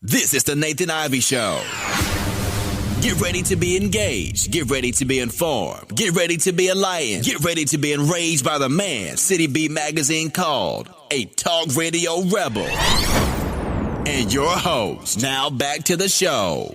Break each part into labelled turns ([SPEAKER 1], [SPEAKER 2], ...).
[SPEAKER 1] This is the Nathan Ivey Show. Get ready to be engaged. Get ready to be informed. Get ready to be enlightened. Get ready to be enraged by the man City Beat magazine called a talk radio rebel. And your host. Now back to the show.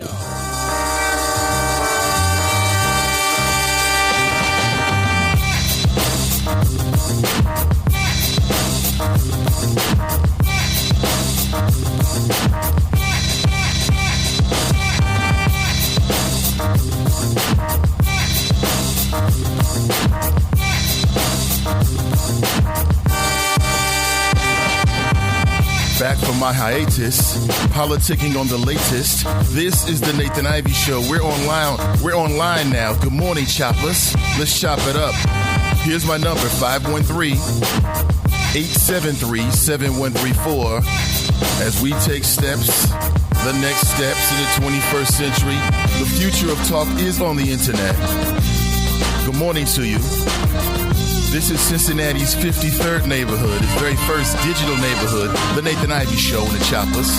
[SPEAKER 2] Back from my hiatus, politicking on the latest. This is the Nathan Ivey Show. We're online now. Good morning, choppers. Let's chop it up. Here's my number, 513-873-7134. As we take steps, the next steps in the 21st century. The future of talk is on the internet. Good morning to you. This is Cincinnati's 53rd neighborhood, its very first digital neighborhood, the Nathan Ivey Show and the Choppers.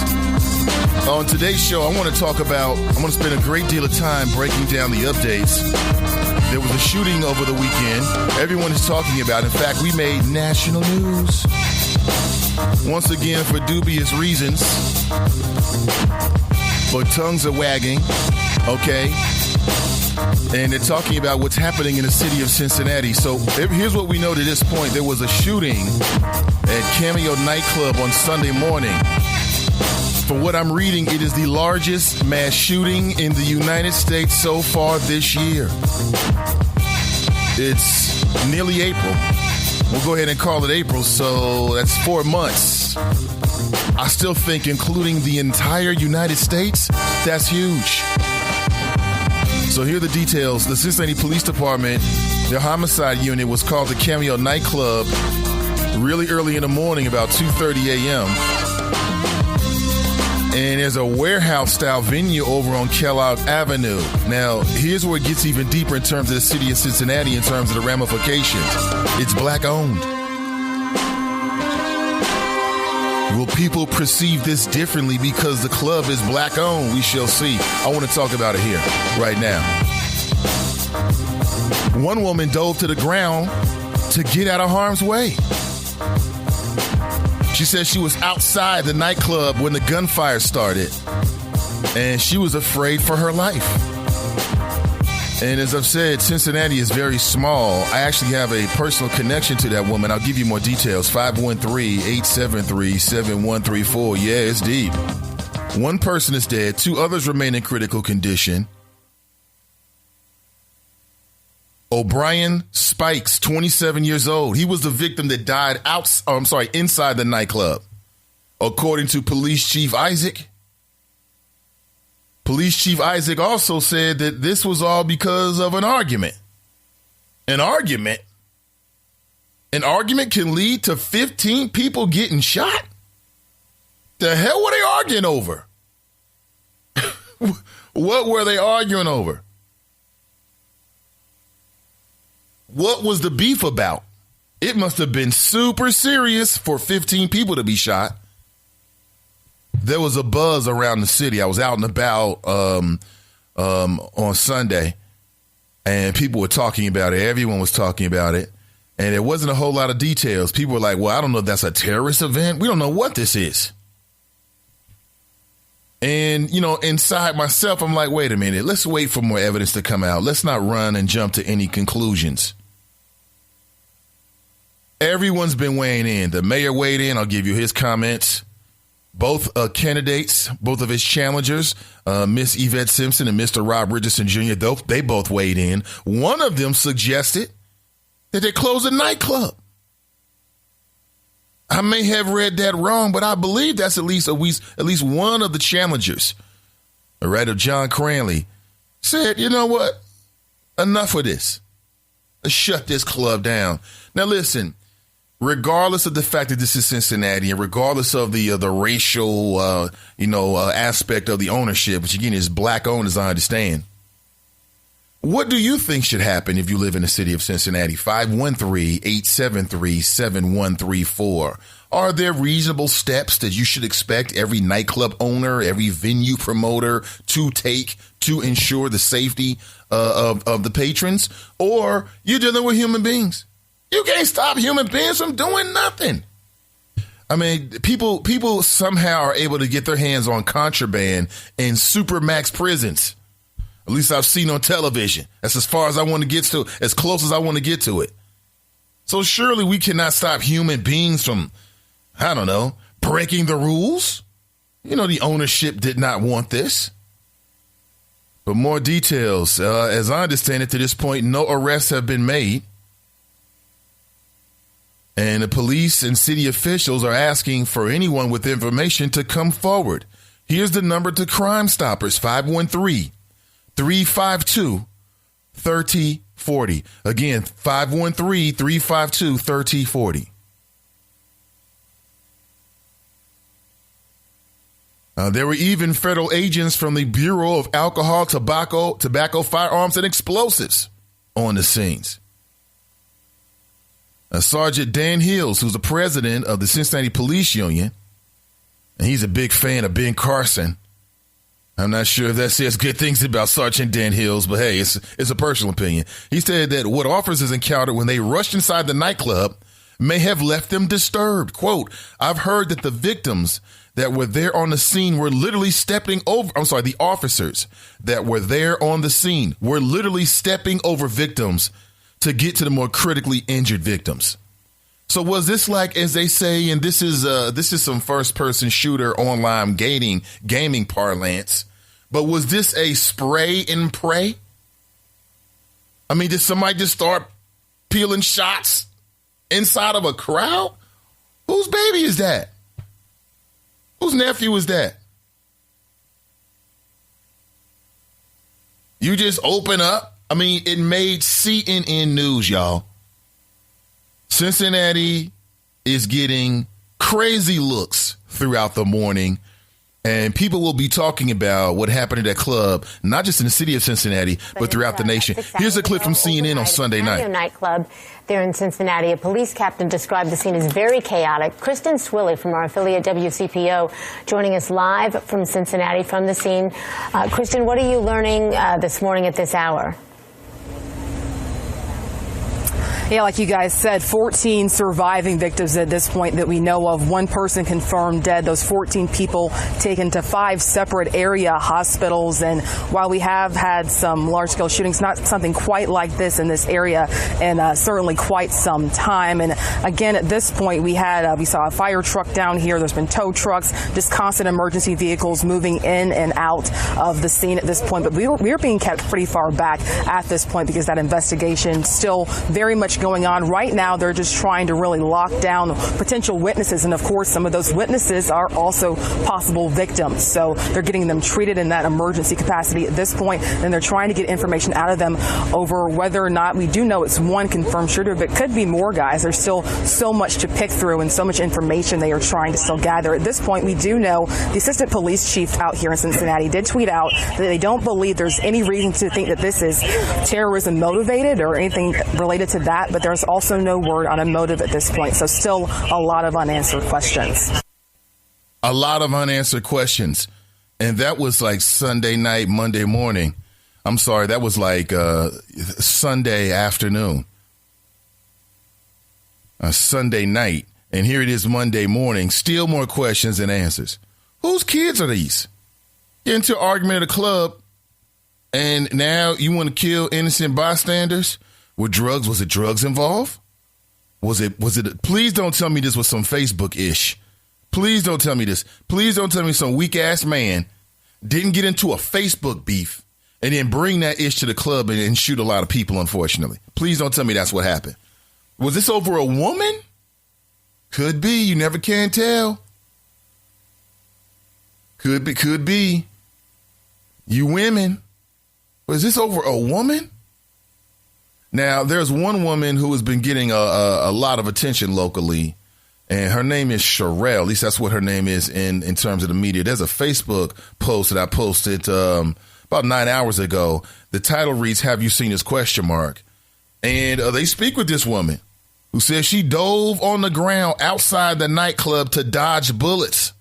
[SPEAKER 2] On today's show, I'm going to spend a great deal of time breaking down the updates. There was a shooting over the weekend. Everyone is talking about it. In fact, we made national news. Once again, for dubious reasons. But tongues are wagging, okay? And they're talking about what's happening in the city of Cincinnati. So here's what we know to this point. There was a shooting at Cameo nightclub on Sunday morning. From what I'm reading, it is the largest mass shooting in the United States so far this year. It's nearly April. We'll go ahead and call it April, so that's 4 months. I still think including the entire United States, that's huge. So here are the details. The Cincinnati Police Department, their homicide unit was called the Cameo nightclub really early in the morning, about 2:30 a.m. And there's a warehouse-style venue over on Kellogg Avenue. Now, here's where it gets even deeper in terms of the city of Cincinnati, in terms of the ramifications. It's black-owned. Will people perceive this differently because the club is black-owned? We shall see. I want to talk about it here, right now. One woman dove to the ground to get out of harm's way. She said she was outside the nightclub when the gunfire started, and she was afraid for her life. And as I've said, Cincinnati is very small. I actually have a personal connection to that woman. I'll give you more details. 513-873-7134. Yeah, it's deep. One person is dead. 2 others remain in critical condition. O'Brien Spikes, 27 years old. He was the victim that died inside the nightclub. According to Police Chief Isaac. Police Chief Isaac also said that this was all because of an argument. An argument? An argument can lead to 15 people getting shot? The hell were they arguing over? What were they arguing over? What was the beef about? It must have been super serious for 15 people to be shot. There was a buzz around the city. I was out and about on Sunday, and people were talking about it. Everyone was talking about it, and there wasn't a whole lot of details. People were like, well, I don't know if that's a terrorist event. We don't know what this is. And, inside myself, I'm like, wait a minute. Let's wait for more evidence to come out. Let's not run and jump to any conclusions. Everyone's been weighing in. The mayor weighed in. I'll give you his comments. Both candidates, both of his challengers, Miss Yvette Simpson and Mr. Rob Richardson Jr., they both weighed in. One of them suggested that they close a nightclub. I may have read that wrong, but I believe that's at least one of the challengers, all right, of John Cranley, said, you know what? Enough of this. Let's shut this club down. Now, listen. Regardless of the fact that this is Cincinnati, and regardless of the racial, aspect of the ownership, which again is black owned, as I understand, what do you think should happen if you live in the city of Cincinnati? 513-873-7134. Are there reasonable steps that you should expect every nightclub owner, every venue promoter to take to ensure the safety of the patrons? Or you're dealing with human beings. You can't stop human beings from doing nothing. I mean, people somehow are able to get their hands on contraband in supermax prisons. At least I've seen on television. That's as far as I want to get to, as close as I want to get to it. So surely we cannot stop human beings from, I don't know, breaking the rules. You know, the ownership did not want this. But more details. As I understand it, to this point, no arrests have been made. And the police and city officials are asking for anyone with information to come forward. Here's the number to Crime Stoppers, 513-352-3040. Again, 513-352-3040. There were even federal agents from the Bureau of Alcohol, Tobacco, Firearms, and Explosives on the scenes. Sergeant Dan Hills, who's the president of the Cincinnati Police Union, and he's a big fan of Ben Carson. I'm not sure if that says good things about Sergeant Dan Hills, but hey, it's a personal opinion. He said that what officers encountered when they rushed inside the nightclub may have left them disturbed. Quote, I've heard that the victims that were there on the scene were literally the officers that were there on the scene were literally stepping over victims to get to the more critically injured victims. So was this like, as they say, and this is some first-person shooter online gaming parlance, but was this a spray and pray? I mean, did somebody just start peeling shots inside of a crowd? Whose baby is that? Whose nephew is that? You just open up. I mean, it made CNN news, y'all. Cincinnati is getting crazy looks throughout the morning, and people will be talking about what happened at that club, not just in the city of Cincinnati, but throughout the nation. Here's a clip from CNN on Sunday night.
[SPEAKER 3] Nightclub there in Cincinnati. A police captain described the scene as very chaotic. Kristen Swilley from our affiliate WCPO joining us live from Cincinnati from the scene. Kristen, what are you learning this morning at this hour?
[SPEAKER 4] Yeah, like you guys said, 14 surviving victims at this point that we know of. One person confirmed dead. Those 14 people taken to 5 separate area hospitals. And while we have had some large-scale shootings, not something quite like this in this area in certainly quite some time. And again, at this point, we saw a fire truck down here. There's been tow trucks, just constant emergency vehicles moving in and out of the scene at this point. But we're being kept pretty far back at this point because that investigation still very much going on. Right now, they're just trying to really lock down potential witnesses. And of course, some of those witnesses are also possible victims. So they're getting them treated in that emergency capacity at this point, and they're trying to get information out of them over whether or not we do know it's one confirmed shooter, but it could be more guys. There's still so much to pick through and so much information they are trying to still gather. At this point, we do know the assistant police chief out here in Cincinnati did tweet out that they don't believe there's any reason to think that this is terrorism motivated or anything related to that, but there's also no word on a motive at this point. So still a lot of unanswered questions.
[SPEAKER 2] A lot of unanswered questions. And that was like Sunday night, Monday morning. I'm sorry, that was like Sunday afternoon. Sunday night. And here it is Monday morning. Still more questions than answers. Whose kids are these? Get into an argument at a club, and now you want to kill innocent bystanders? With drugs, was it drugs involved? Was it, please don't tell me this was some Facebook-ish. Please don't tell me this. Please don't tell me some weak-ass man didn't get into a Facebook beef and then bring that ish to the club and shoot a lot of people, unfortunately. Please don't tell me that's what happened. Was this over a woman? Could be. You never can tell. Could be. You women. Was this over a woman? Now, there's one woman who has been getting a lot of attention locally, and her name is Sherelle. At least that's what her name is in terms of the media. There's a Facebook post that I posted about 9 hours ago. The title reads, "Have you seen this?" ? And they speak with this woman. who says she dove on the ground outside the nightclub to dodge bullets.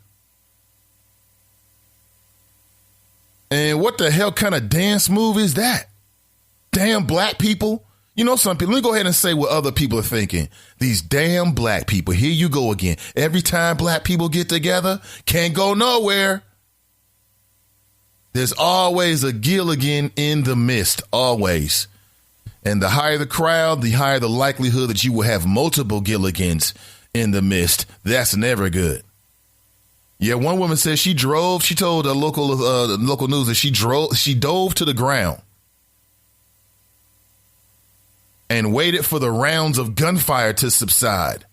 [SPEAKER 2] And what the hell kind of dance move is that? Damn black people. You know, some people, let me go ahead and say what other people are thinking. These damn black people. Here you go again. Every time black people get together, can't go nowhere. There's always a Gilligan in the midst, always. And the higher the crowd, the higher the likelihood that you will have multiple Gilligans in the midst. That's never good. Yeah, one woman says she told the local news that she dove to the ground and waited for the rounds of gunfire to subside.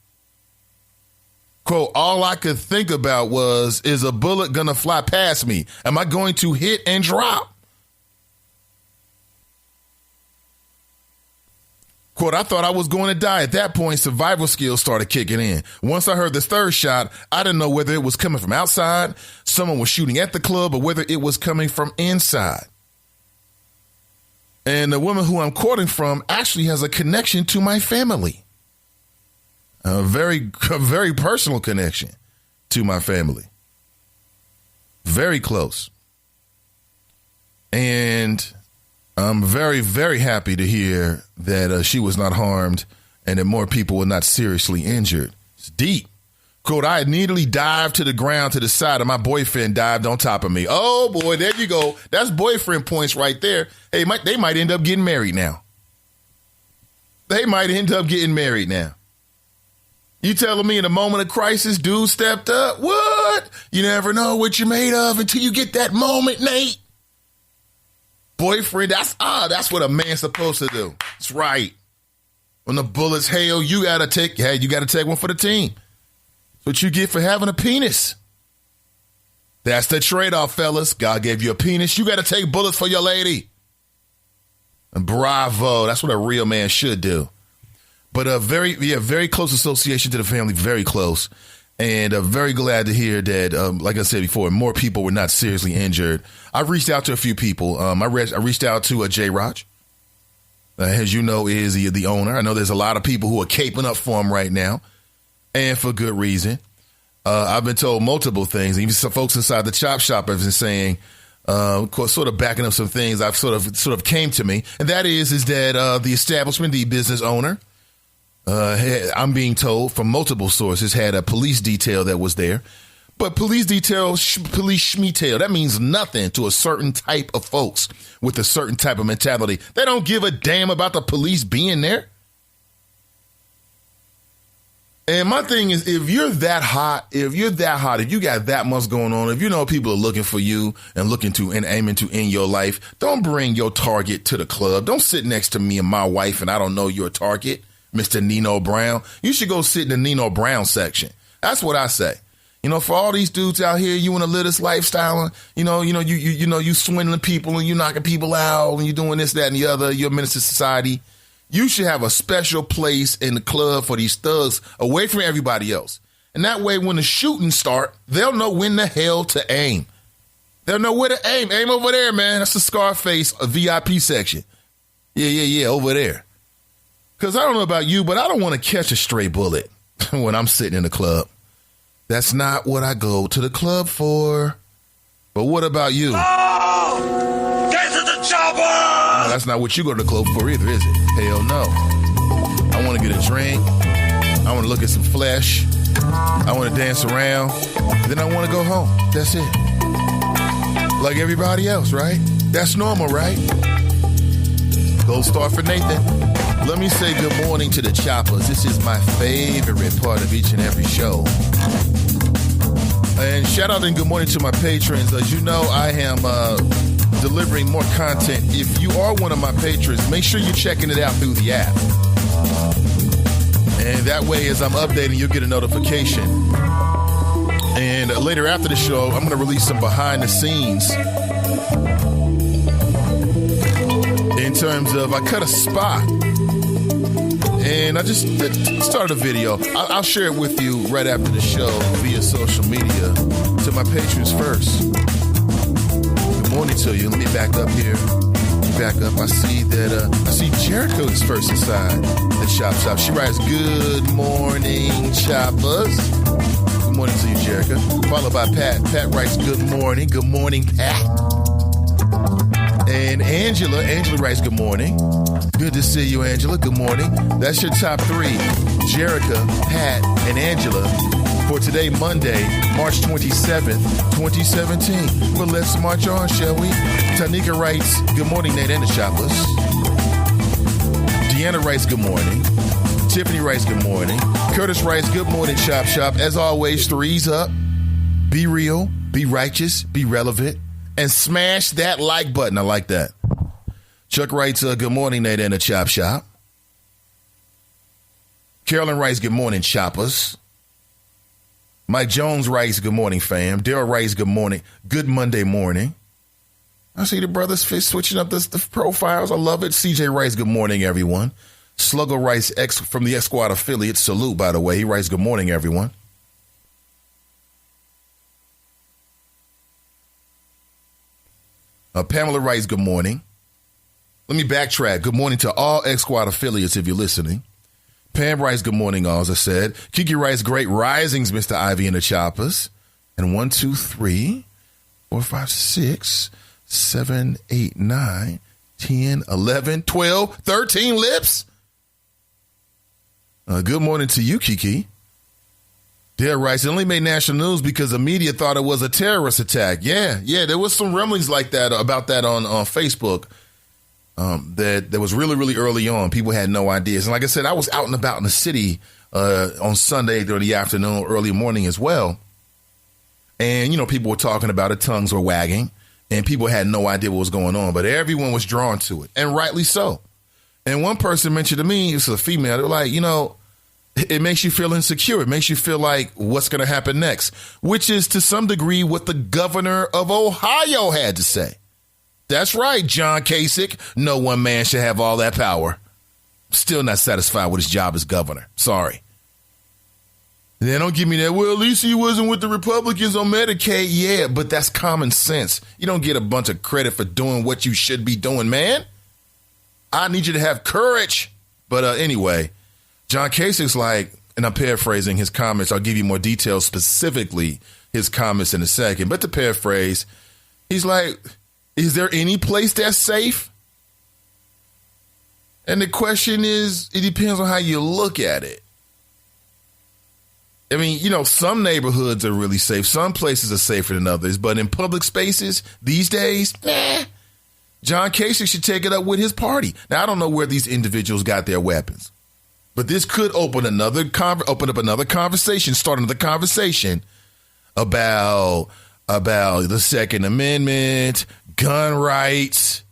[SPEAKER 2] Quote, all I could think about was, is a bullet going to fly past me? Am I going to hit and drop? Quote, I thought I was going to die. At that point, survival skills started kicking in. Once I heard the third shot, I didn't know whether it was coming from outside, someone was shooting at the club, or whether it was coming from inside. And the woman who I'm quoting from actually has a connection to my family. A very personal connection to my family. Very close. And I'm very, very happy to hear that she was not harmed and that more people were not seriously injured. It's deep. Quote, I immediately dived to the ground to the side and my boyfriend dived on top of me. Oh, boy, there you go. That's boyfriend points right there. Hey, they might end up getting married now. They might end up getting married now. You telling me in a moment of crisis, dude stepped up? What? You never know what you're made of until you get that moment, Nate. Boyfriend, that's what a man's supposed to do. That's right. When the bullets hail, you gotta take one for the team. That's what you get for having a penis. That's the trade-off, fellas. God gave you a penis. You gotta take bullets for your lady. And bravo. That's what a real man should do. But a very close association to the family, very close. And very glad to hear that, like I said before, more people were not seriously injured. I reached out to a few people. I reached out to J-Raj, as you know, is the owner. I know there's a lot of people who are caping up for him right now, and for good reason. I've been told multiple things. Even some folks inside the chop shop have been saying, sort of backing up some things I've sort of came to me, and that is that the establishment, the business owner, I'm being told from multiple sources, had a police detail that was there. But police detail, police schmetail, that means nothing to a certain type of folks with a certain type of mentality. They don't give a damn about the police being there. And my thing is, if you're that hot, if you got that much going on, if you know people are looking for you and looking to and aiming to end your life, don't bring your target to the club. Don't sit next to me and my wife and I don't know your target, Mr. Nino Brown. You should go sit in the Nino Brown section. That's what I say. You know, for all these dudes out here, you want to live this lifestyle, you swindling people and you knocking people out and you doing this, that, and the other. You're a menace to society. You should have a special place in the club for these thugs away from everybody else. And that way, when the shooting start, they'll know when the hell to aim. They'll know where to aim. Aim over there, man. That's the Scarface VIP section. Yeah, over there. Because I don't know about you, but I don't want to catch a stray bullet when I'm sitting in the club. That's not what I go to the club for. But what about you?
[SPEAKER 5] Oh! Get to the chopper!
[SPEAKER 2] No, that's not what you go to the club for either, is it? Hell no. I want to get a drink. I want to look at some flesh. I want to dance around. Then I want to go home. That's it. Like everybody else, right? That's normal, right? Gold star for Nathan. Let me say good morning to the choppers. This is my favorite part of each and every show. And shout out and good morning to my patrons. As you know, I am delivering more content. If you are one of my patrons, make sure you're checking it out through the app. And that way, as I'm updating, you'll get a notification. And later after the show, I'm going to release some behind the scenes. In terms of, I cut a spot. And I just started a video. I'll share it with you right after the show via social media to my patrons first. Good morning to you. Let me back up here. back up. I see Jericho is first inside the Chop Shop. She writes, good morning, Choppers. Good morning to you, Jericho. Followed by Pat. Pat writes, good morning. Good morning, Pat. And Angela writes, good morning. Good to see you, Angela. Good morning. That's your top three, Jericho, Pat, and Angela, for today, Monday, March 27th, 2017. But let's march on, shall we? Tanika writes, good morning, Nate and the Choppers. Deanna writes, good morning. Tiffany writes, good morning. Curtis writes, good morning, Chop Shop. As always, threes up. Be real, be righteous, be relevant, and smash that like button. I like that. Chuck writes, good morning, Nate and the Chop Shop. Carolyn writes, good morning, Choppers. Mike Jones writes, good morning, fam. Daryl writes, good morning. Good Monday morning. I see the brothers switching up the profiles. I love it. CJ writes, good morning, everyone. Sluggo writes, from the X Squad affiliate. Salute, by the way. He writes, good morning, everyone. Pamela writes, good morning. Let me backtrack. Good morning to all X Squad affiliates if you're listening. Pam writes, good morning, all, as I said. Kiki writes, great risings, Mr. Ivy and the Choppers. And 1, 2, 3, 4, 5, 6, 7, 8, 9, 10, 11, 12, 13 lips. Good morning to you, Kiki. Dare writes, it only made national news because the media thought it was a terrorist attack. Yeah, there was some rumblings like that about that on Facebook. That was really, really early on. People had no ideas. And like I said, I was out and about in the city on Sunday during the afternoon, early morning as well. And, people were talking about it. Tongues were wagging and people had no idea what was going on. But everyone was drawn to it, and rightly so. And one person mentioned to me, it's a female, they're like, it makes you feel insecure. It makes you feel like what's going to happen next, which is to some degree what the governor of Ohio had to say. That's right, John Kasich. No one man should have all that power. Still not satisfied with his job as governor. Sorry. Then don't give me that, well, at least he wasn't with the Republicans on Medicaid. Yeah, but that's common sense. You don't get a bunch of credit for doing what you should be doing, man. I need you to have courage. But anyway, John Kasich's like, and I'm paraphrasing his comments. I'll give you more details, specifically his comments in a second. But to paraphrase, he's like, is there any place that's safe? And the question is, it depends on how you look at it. I mean, some neighborhoods are really safe. Some places are safer than others. But in public spaces these days, John Kasich should take it up with his party. Now, I don't know where these individuals got their weapons. But this could open up another conversation, start another conversation about the Second Amendment, gun rights.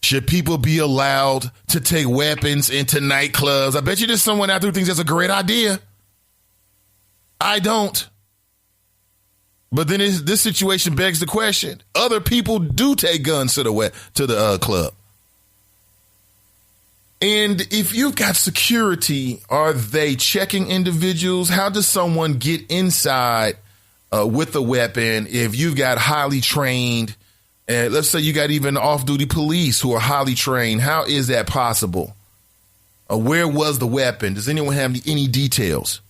[SPEAKER 2] Should people be allowed to take weapons into nightclubs? I bet you there's someone out there who thinks that's a great idea. I don't. But then this situation begs the question. Other people do take guns to the club. And if you've got security, are they checking individuals? How does someone get inside with a weapon if you've got highly trained, and let's say you got even off-duty police who are highly trained? How is that possible? Where was the weapon? Does anyone have any details?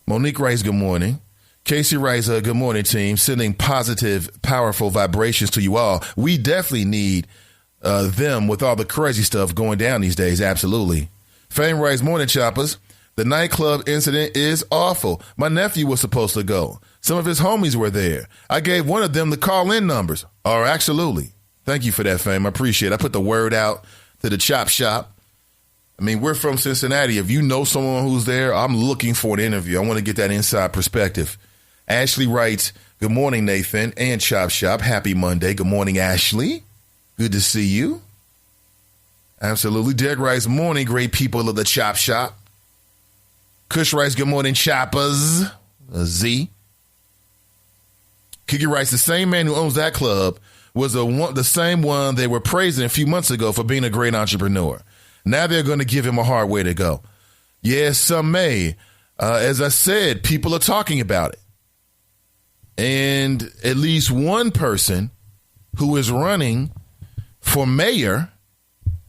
[SPEAKER 2] Monique writes, good morning. Casey writes, good morning, team. Sending positive, powerful vibrations to you all. We definitely need them with all the crazy stuff going down these days. Absolutely. Fame writes, morning, Choppers. The nightclub incident is awful. My nephew was supposed to go. Some of his homies were there. I gave one of them the call-in numbers. Oh, absolutely. Thank you for that, Fame. I appreciate it. I put the word out to the Chop Shop. I mean, we're from Cincinnati. If you know someone who's there, I'm looking for an interview. I want to get that inside perspective. Ashley writes, good morning, Nathan and Chop Shop. Happy Monday. Good morning, Ashley. Good to see you. Absolutely. Derek writes, morning, great people of the Chop Shop. Kush writes, good morning, Choppers. Z. Kiki writes, the same man who owns that club was the same one they were praising a few months ago for being a great entrepreneur. Now they're going to give him a hard way to go. Yes, some may. As I said, people are talking about it. And at least one person who is running for mayor,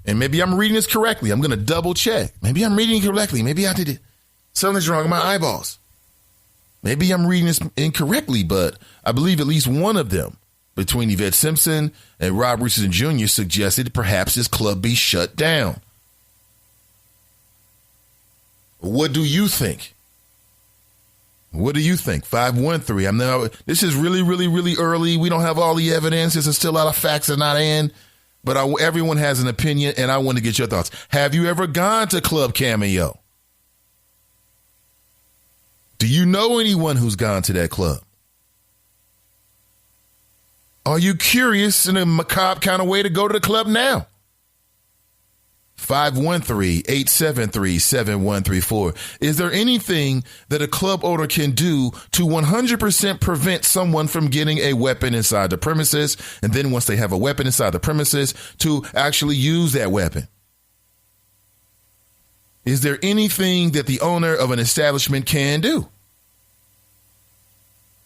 [SPEAKER 2] and maybe I'm reading this correctly. I'm going to double check. Maybe I'm reading it correctly. Maybe I did it. Something's wrong with my eyeballs. Maybe I'm reading this incorrectly, but I believe at least one of them, between Yvette Simpson and Rob Richardson Jr., suggested perhaps this club be shut down. What do you think? What do you think? 513. This is really, really, really early. We don't have all the evidence. There's still a lot of facts that are not in. But everyone has an opinion, and I want to get your thoughts. Have you ever gone to Club Cameo? Do you know anyone who's gone to that club? Are you curious in a macabre kind of way to go to the club now? 513-873-7134. Is there anything that a club owner can do to 100% prevent someone from getting a weapon inside the premises, and then once they have a weapon inside the premises, to actually use that weapon? Is there anything that the owner of an establishment can do?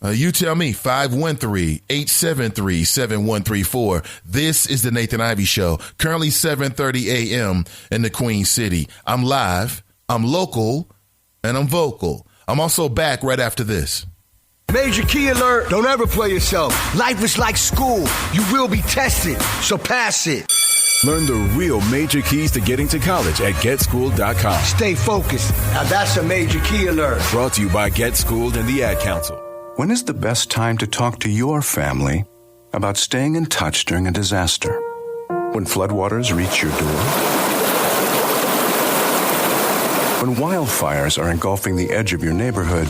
[SPEAKER 2] You tell me. 513-873-7134. This is the Nathan Ivey Show. Currently 7:30 a.m. in the Queen City. I'm live, I'm local, and I'm vocal. I'm also back right after this.
[SPEAKER 6] Major key alert. Don't ever play yourself. Life is like school. You will be tested, so pass it.
[SPEAKER 7] Learn the real major keys to getting to college at GetSchooled.com.
[SPEAKER 6] Stay focused. Now that's a major key alert.
[SPEAKER 7] Brought to you by Get Schooled and the Ad Council.
[SPEAKER 8] When is the best time to talk to your family about staying in touch during a disaster? When floodwaters reach your door? When wildfires are engulfing the edge of your neighborhood?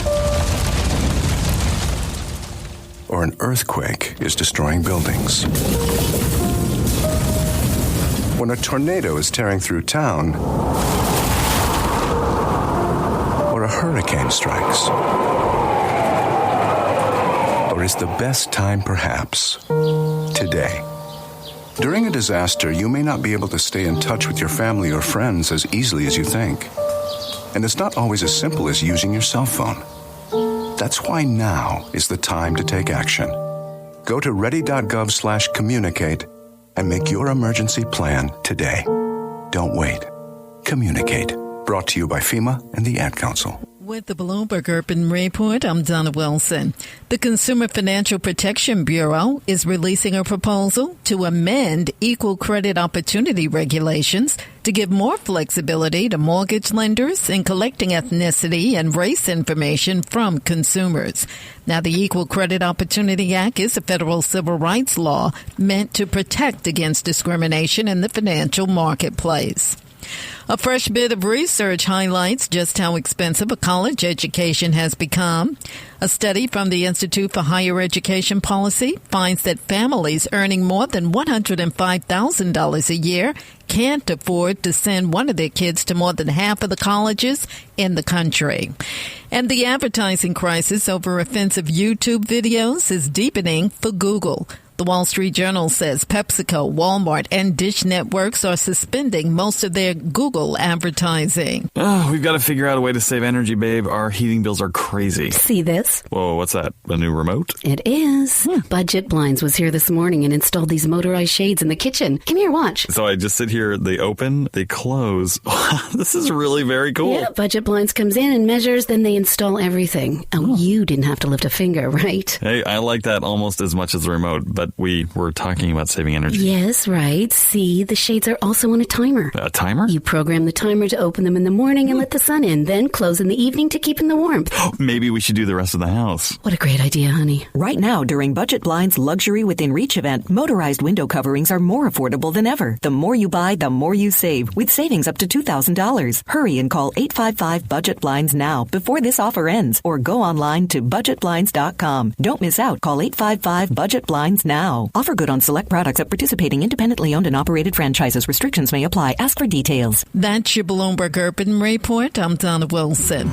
[SPEAKER 8] Or an earthquake is destroying buildings? When a tornado is tearing through town? Or a hurricane strikes? Or is the best time perhaps today? During a disaster, you may not be able to stay in touch with your family or friends as easily as you think. And it's not always as simple as using your cell phone. That's why now is the time to take action. Go to ready.gov/communicate and make your emergency plan today. Don't wait. Communicate. Brought to you by FEMA and the Ad Council.
[SPEAKER 9] With the Bloomberg Urban Report, I'm Donna Wilson. The Consumer Financial Protection Bureau is releasing a proposal to amend equal credit opportunity regulations to give more flexibility to mortgage lenders in collecting ethnicity and race information from consumers. Now, the Equal Credit Opportunity Act is a federal civil rights law meant to protect against discrimination in the financial marketplace. A fresh bit of research highlights just how expensive a college education has become. A study from the Institute for Higher Education Policy finds that families earning more than $105,000 a year can't afford to send one of their kids to more than half of the colleges in the country. And the advertising crisis over offensive YouTube videos is deepening for Google. The Wall Street Journal says PepsiCo, Walmart, and Dish Networks are suspending most of their Google advertising.
[SPEAKER 10] Oh, we've got to figure out a way to save energy, babe. Our heating bills are crazy.
[SPEAKER 11] See this?
[SPEAKER 10] Whoa, what's that? A new remote?
[SPEAKER 11] It is. Budget Blinds was here this morning and installed these motorized shades in the kitchen. Come here, watch.
[SPEAKER 10] So I just sit here, they open, they close. This is really very cool.
[SPEAKER 11] Yeah, Budget Blinds comes in and measures, then they install everything. Oh, you didn't have to lift a finger, right?
[SPEAKER 10] Hey, I like that almost as much as the remote, but we were talking about saving energy.
[SPEAKER 11] Yes, right. See, the shades are also on a timer.
[SPEAKER 10] A timer?
[SPEAKER 11] You program the timer to open them in the morning and let the sun in, then close in the evening to keep in the warmth.
[SPEAKER 10] Maybe we should do the rest of the house.
[SPEAKER 11] What a great idea, honey.
[SPEAKER 12] Right now, during Budget Blind's Luxury Within Reach event, motorized window coverings are more affordable than ever. The more you buy, the more you save, with savings up to $2,000. Hurry and call 855-BUDGET-BLINDS now before this offer ends, or go online to budgetblinds.com. Don't miss out. Call 855-BUDGET-BLINDS now. Offer good on select products at participating independently owned and operated franchises. Restrictions may apply. Ask for details.
[SPEAKER 9] That's your Bloomberg Urban Report. I'm Donna Wilson.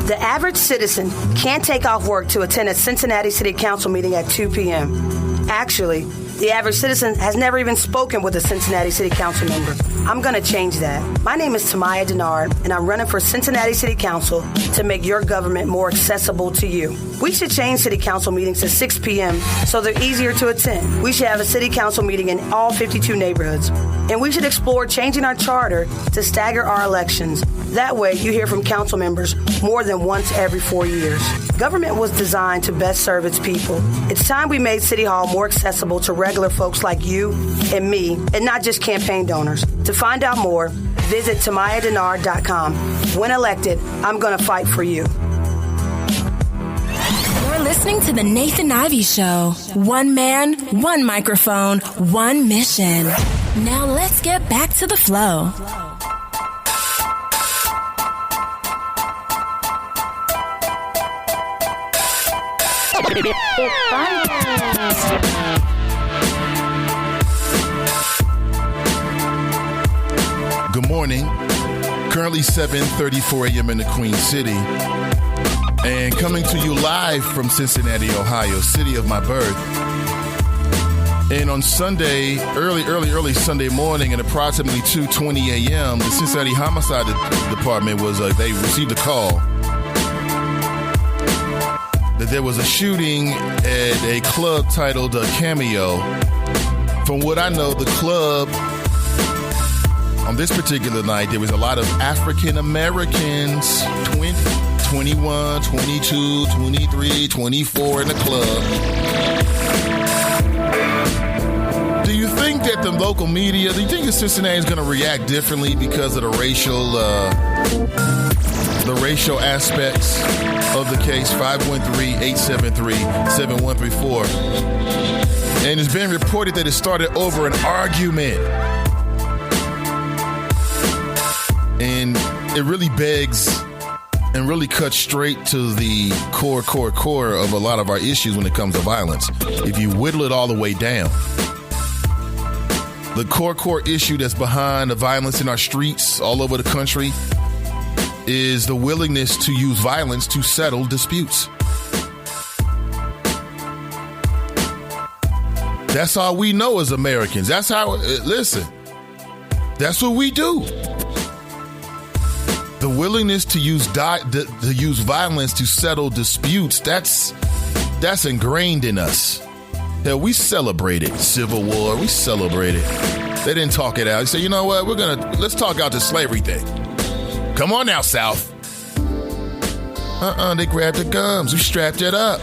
[SPEAKER 13] The average citizen can't take off work to attend a Cincinnati City Council meeting at 2 p.m. Actually, The average citizen has never even spoken with a Cincinnati City Council member. I'm going to change that. My name is Tamaya Denard, and I'm running for Cincinnati City Council to make your government more accessible to you. We should change City Council meetings to 6 p.m. so they're easier to attend. We should have a City Council meeting in all 52 neighborhoods. And we should explore changing our charter to stagger our elections. That way, you hear from council members more than once every 4 years. Government was designed to best serve its people. It's time we made City Hall more accessible to regular folks like you and me, and not just campaign donors. To find out more, visit TamayaDenard.com. When elected, I'm going to fight for you.
[SPEAKER 14] You're listening to the Nathan Ivey Show. One man, one microphone, one mission. Now let's get back to the flow.
[SPEAKER 2] Good morning. Currently 7:34 a.m. in the Queen City. And coming to you live from Cincinnati, Ohio, city of my birth. And on Sunday, early Sunday morning at approximately 2:20 a.m., the Cincinnati Homicide Department they received a call that there was a shooting at a club titled Cameo. From what I know, the club, on this particular night, there was a lot of African Americans, 21, 22, 23, 24 in the club. Do you think that the local media, do you think that Cincinnati is going to react differently because of the racial aspects of the case? 513-873-7134. And it's been reported that it started over an argument. And it really begs and really cuts straight to the core of a lot of our issues when it comes to violence. If you whittle it all the way down, the core issue that's behind the violence in our streets all over the country is the willingness to use violence to settle disputes. That's all we know as Americans. That's how, listen, that's what we do. The willingness to use violence to settle disputes, that's ingrained in us. Hell, we celebrated Civil War. We celebrated. They didn't talk it out. They said, you know what? Let's talk out the slavery thing. Come on now, South. They grabbed the guns. We strapped it up.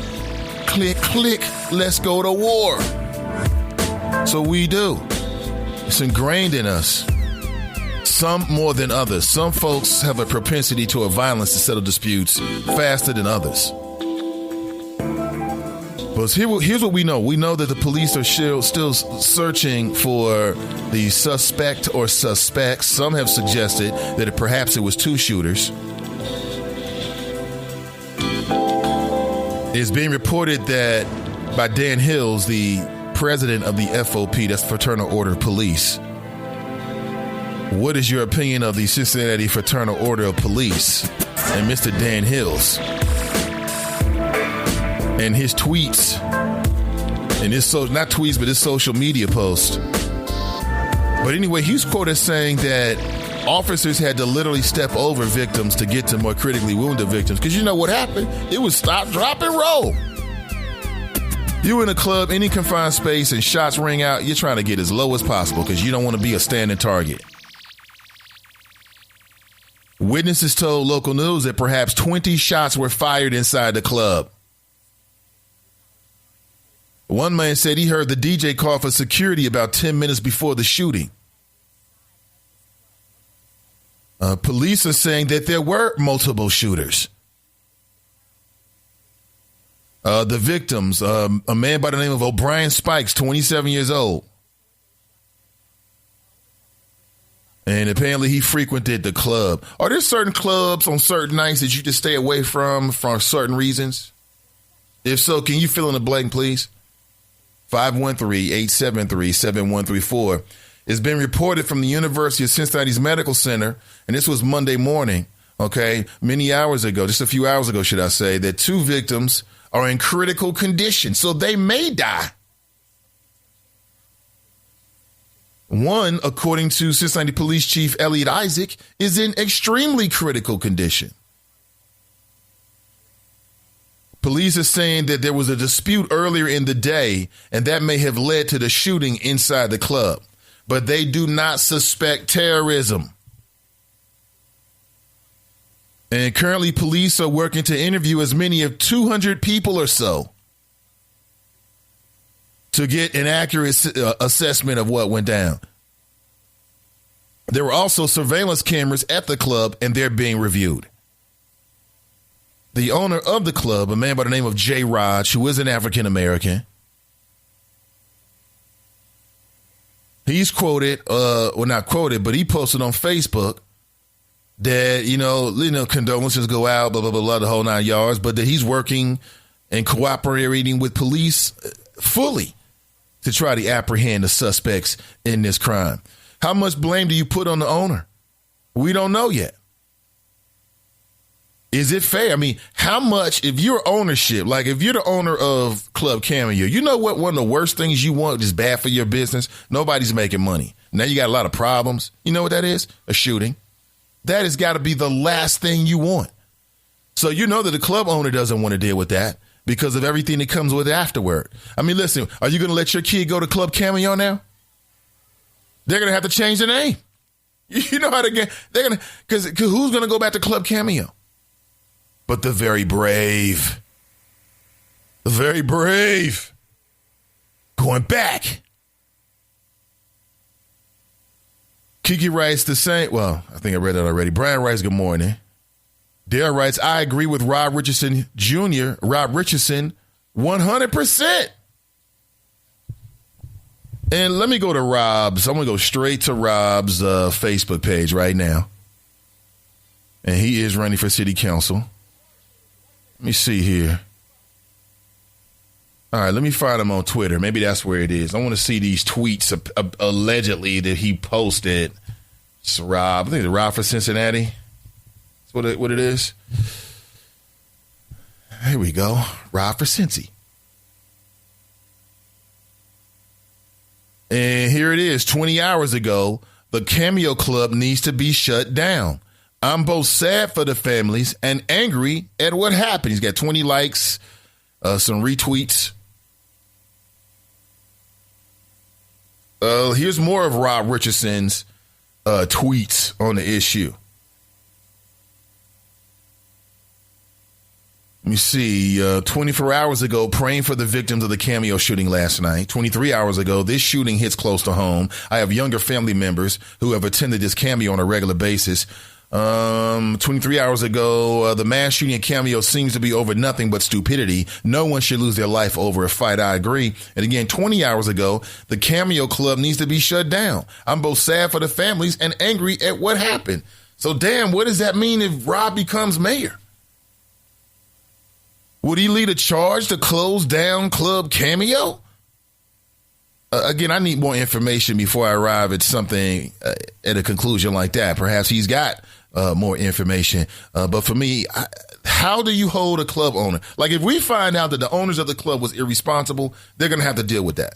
[SPEAKER 2] Click, click. Let's go to war. So we do. It's ingrained in us. Some more than others. Some folks have a propensity toward violence to settle disputes faster than others. But here's what we know. We know that the police are still searching for the suspect or suspects. Some have suggested that perhaps it was two shooters. It's being reported that by Dan Hills, the president of the FOP, that's Fraternal Order of Police. What is your opinion of the Cincinnati Fraternal Order of Police and Mr. Dan Hills and his tweets and his not tweets, but his social media post? But anyway, he's quoted saying that officers had to literally step over victims to get to more critically wounded victims. Because you know what happened? It was stop, drop, and roll. You in a club, any confined space, and shots ring out, you're trying to get as low as possible because you don't want to be a standing target. Witnesses told local news that perhaps 20 shots were fired inside the club. One man said he heard the DJ call for security about 10 minutes before the shooting. Police are saying that there were multiple shooters. The victims, a man by the name of O'Brien Spikes, 27 years old. And apparently he frequented the club. Are there certain clubs on certain nights that you just stay away from for certain reasons? If so, can you fill in the blank, please? 513-873-7134. It's been reported from the University of Cincinnati's Medical Center, and this was Monday morning, okay, many hours ago, just a few hours ago, should I say, that 2 victims are in critical condition, so they may die. One, according to Cincinnati Police Chief Elliot Isaac, is in extremely critical condition. Police are saying that there was a dispute earlier in the day, and that may have led to the shooting inside the club. But they do not suspect terrorism. And currently, police are working to interview as many as 200 people or so to get an accurate assessment of what went down. There were also surveillance cameras at the club, and they're being reviewed. The owner of the club, a man by the name of J. Raj, who is an African-American, he's quoted, not quoted, but he posted on Facebook that, condolences go out, blah, blah, blah, blah, the whole 9 yards, but that he's working and cooperating with police fully to try to apprehend the suspects in this crime. How much blame do you put on the owner? We don't know yet. Is it fair? I mean, how much, if you're ownership, like if you're the owner of Club Cameo, you know what one of the worst things you want is bad for your business? Nobody's making money. Now you got a lot of problems. You know what that is? A shooting. That has got to be the last thing you want. So you know that the club owner doesn't want to deal with that because of everything that comes with it afterward. I mean, listen, are you going to let your kid go to Club Cameo now? They're going to have to change the name. You know how to get, they're going to, because who's going to go back to Club Cameo? But the very brave. The very brave. Going back. Kiki writes the same. Well, I think I read that already. Brian writes, good morning. Dare writes, I agree with Rob Richardson Jr., Rob Richardson, 100%. And let me go to Rob's. I'm going to go straight to Rob's Facebook page right now. And he is running for city council. Let me see here. All right, let me find him on Twitter. Maybe that's where it is. I want to see these tweets allegedly that he posted. It's Rob. I think it's Rob for Cincinnati. That's what it is. Here we go. Rob for Cincy. And here it is. 20 hours ago, the Cameo Club needs to be shut down. I'm both sad for the families and angry at what happened. He's got 20 likes, some retweets. Here's more of Rob Richardson's tweets on the issue. Let me see. 24 hours ago, praying for the victims of the Cameo shooting last night. 23 hours ago, this shooting hits close to home. I have younger family members who have attended this Cameo on a regular basis. 23 hours ago, the mass shooting at Cameo seems to be over nothing but stupidity. No one should lose their life over a fight. I agree. And again, 20 hours ago, the Cameo Club needs to be shut down. I'm both sad for the families and angry at what happened. So, damn, what does that mean if Rob becomes mayor? Would he lead a charge to close down Club Cameo? Again, I need more information before I arrive at something, at a conclusion like that. Perhaps he's got more information. But for me, how do you hold a club owner? Like, if we find out that the owners of the club was irresponsible, they're going to have to deal with that.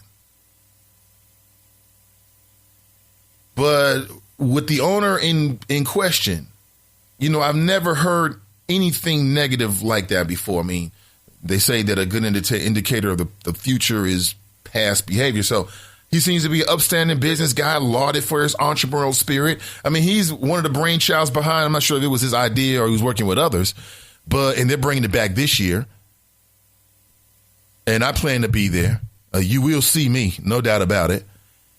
[SPEAKER 2] But with the owner in question, I've never heard anything negative like that before. I mean, they say that a good indicator of the future is past behavior. So he seems to be an upstanding business guy, lauded for his entrepreneurial spirit. I mean, he's one of the brainchilds behind. I'm not sure if it was his idea or he was working with others, and they're bringing it back this year. And I plan to be there. You will see me, no doubt about it,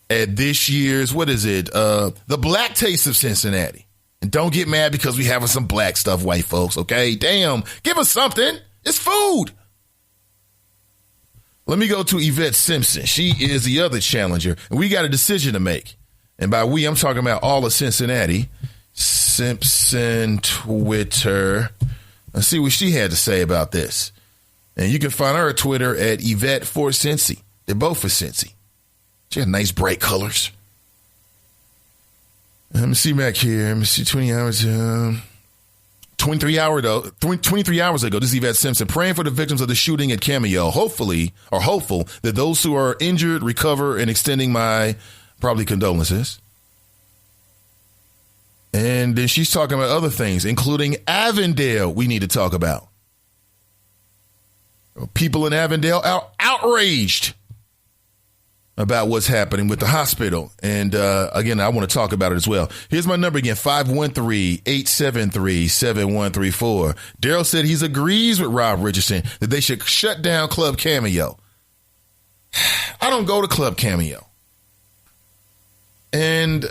[SPEAKER 2] at this year's, the Black Taste of Cincinnati. And don't get mad because we having some black stuff, white folks, okay? Damn, give us something. It's food. Let me go to Yvette Simpson. She is the other challenger, and we got a decision to make. And by we, I'm talking about all of Cincinnati. Simpson Twitter. Let's see what she had to say about this. And you can find her at Twitter at Yvette for Cincy. They're both for Cincy. She had nice bright colors. Let me see back here. Let me see 20 hours. 23 hours ago, this is Yvette Simpson, praying for the victims of the shooting at Cameo. Hopeful that those who are injured recover and extending my Probably condolences. And then she's talking about other things, including Avondale we need to talk about. People in Avondale are outraged about what's happening with the hospital. And again, I want to talk about it as well. Here's my number again, 513-873-7134. Daryl said he agrees with Rob Richardson that they should shut down Club Cameo. I don't go to Club Cameo. And,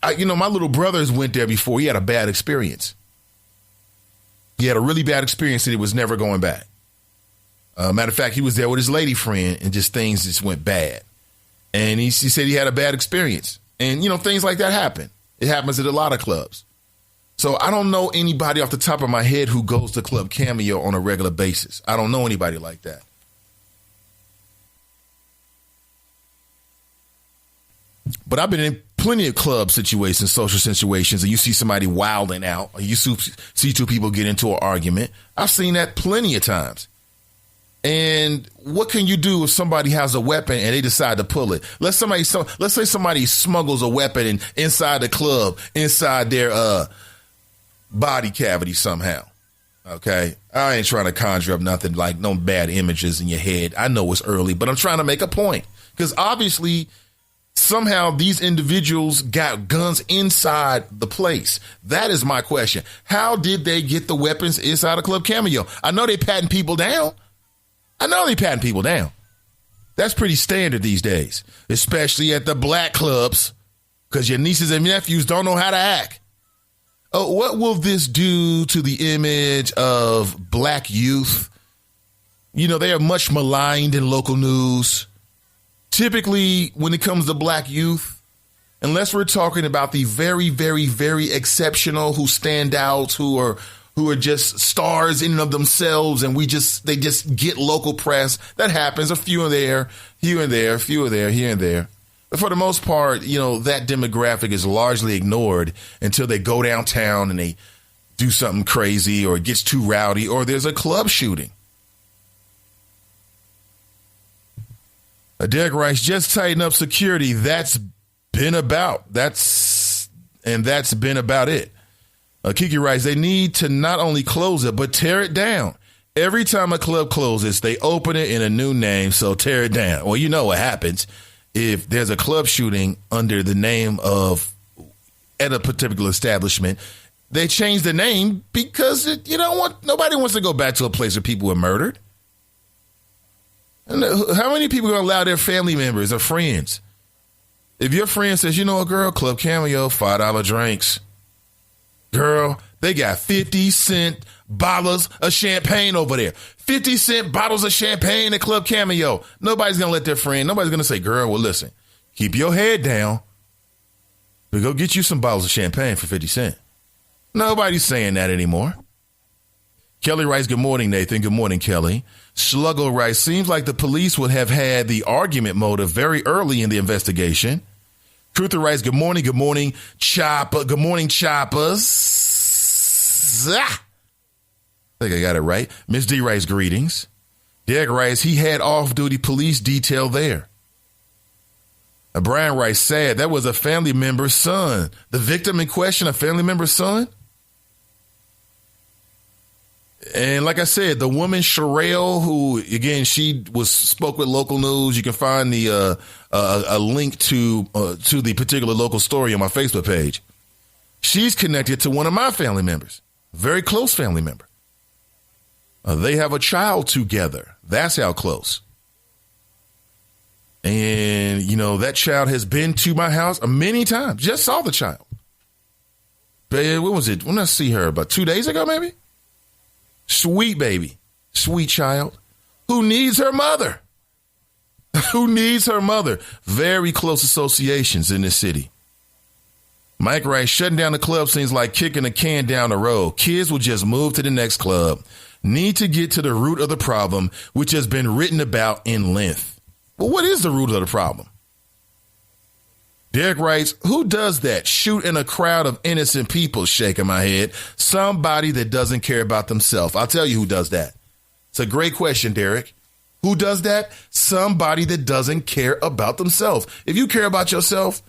[SPEAKER 2] my little brothers went there before. He had a bad experience. He had a really bad experience and he was never going back. Matter of fact, he was there with his lady friend and things just went bad. And he said he had a bad experience. And, things like that happen. It happens at a lot of clubs. So I don't know anybody off the top of my head who goes to Club Cameo on a regular basis. I don't know anybody like that. But I've been in plenty of club situations, social situations, and you see somebody wilding out, or you see two people get into an argument. I've seen that plenty of times. And what can you do if somebody has a weapon and they decide to pull it? Let's say somebody smuggles a weapon inside the club, inside their body cavity somehow. Okay, I ain't trying to conjure up nothing like no bad images in your head. I know it's early, but I'm trying to make a point because obviously somehow these individuals got guns inside the place. That is my question. How did they get the weapons inside of Club Cameo? I know they patting people down. That's pretty standard these days, especially at the black clubs, because your nieces and nephews don't know how to act. Oh, what will this do to the image of black youth? They are much maligned in local news. Typically, when it comes to black youth, unless we're talking about the very, very, very exceptional who stand out, who are just stars in and of themselves, and they just get local press. That happens, a few here and there. But for the most part, that demographic is largely ignored until they go downtown and they do something crazy, or it gets too rowdy, or there's a club shooting. Derek Rice, just tighten up security. That's been about it. Kiki writes, they need to not only close it, but tear it down. Every time a club closes, they open it in a new name, so tear it down. Well, you know what happens if there's a club shooting under the name of at a particular establishment. They change the name because nobody wants to go back to a place where people were murdered. And how many people are going to allow their family members or friends? If your friend says, girl, Club Cameo, $5 drinks. Girl, they got 50-cent bottles of champagne over there. 50-cent bottles of champagne at Club Cameo. Nobody's going to let their friend, nobody's going to say, girl, well, listen, keep your head down. But go get you some bottles of champagne for 50 cents. Nobody's saying that anymore. Kelly writes, good morning, Nathan. Good morning, Kelly. Sluggo writes, seems like the police would have had the argument motive very early in the investigation. Truther writes, good morning, Chopper. Good morning, Choppers. I think I got it right. Miss D writes, greetings. Derek writes, he had off-duty police detail there. Brian writes, sad, that was a family member's son. The victim in question, a family member's son? And like I said, the woman Sherelle, who again spoke with local news. You can find the a link to the particular local story on my Facebook page. She's connected to one of my family members, very close family member. They have a child together. That's how close. And that child has been to my house many times. Just saw the child. When was it? When did I see her? About 2 days ago, maybe. Sweet baby, sweet child who needs her mother, Very close associations in this city. Mike writes, shutting down the club seems like kicking a can down the road. Kids will just move to the next club. Need to get to the root of the problem, which has been written about in length. Well, what is the root of the problem? Derek writes, who does that? Shoot in a crowd of innocent people, shaking my head. Somebody that doesn't care about themselves. I'll tell you who does that. It's a great question, Derek. Who does that? Somebody that doesn't care about themselves. If you care about yourself,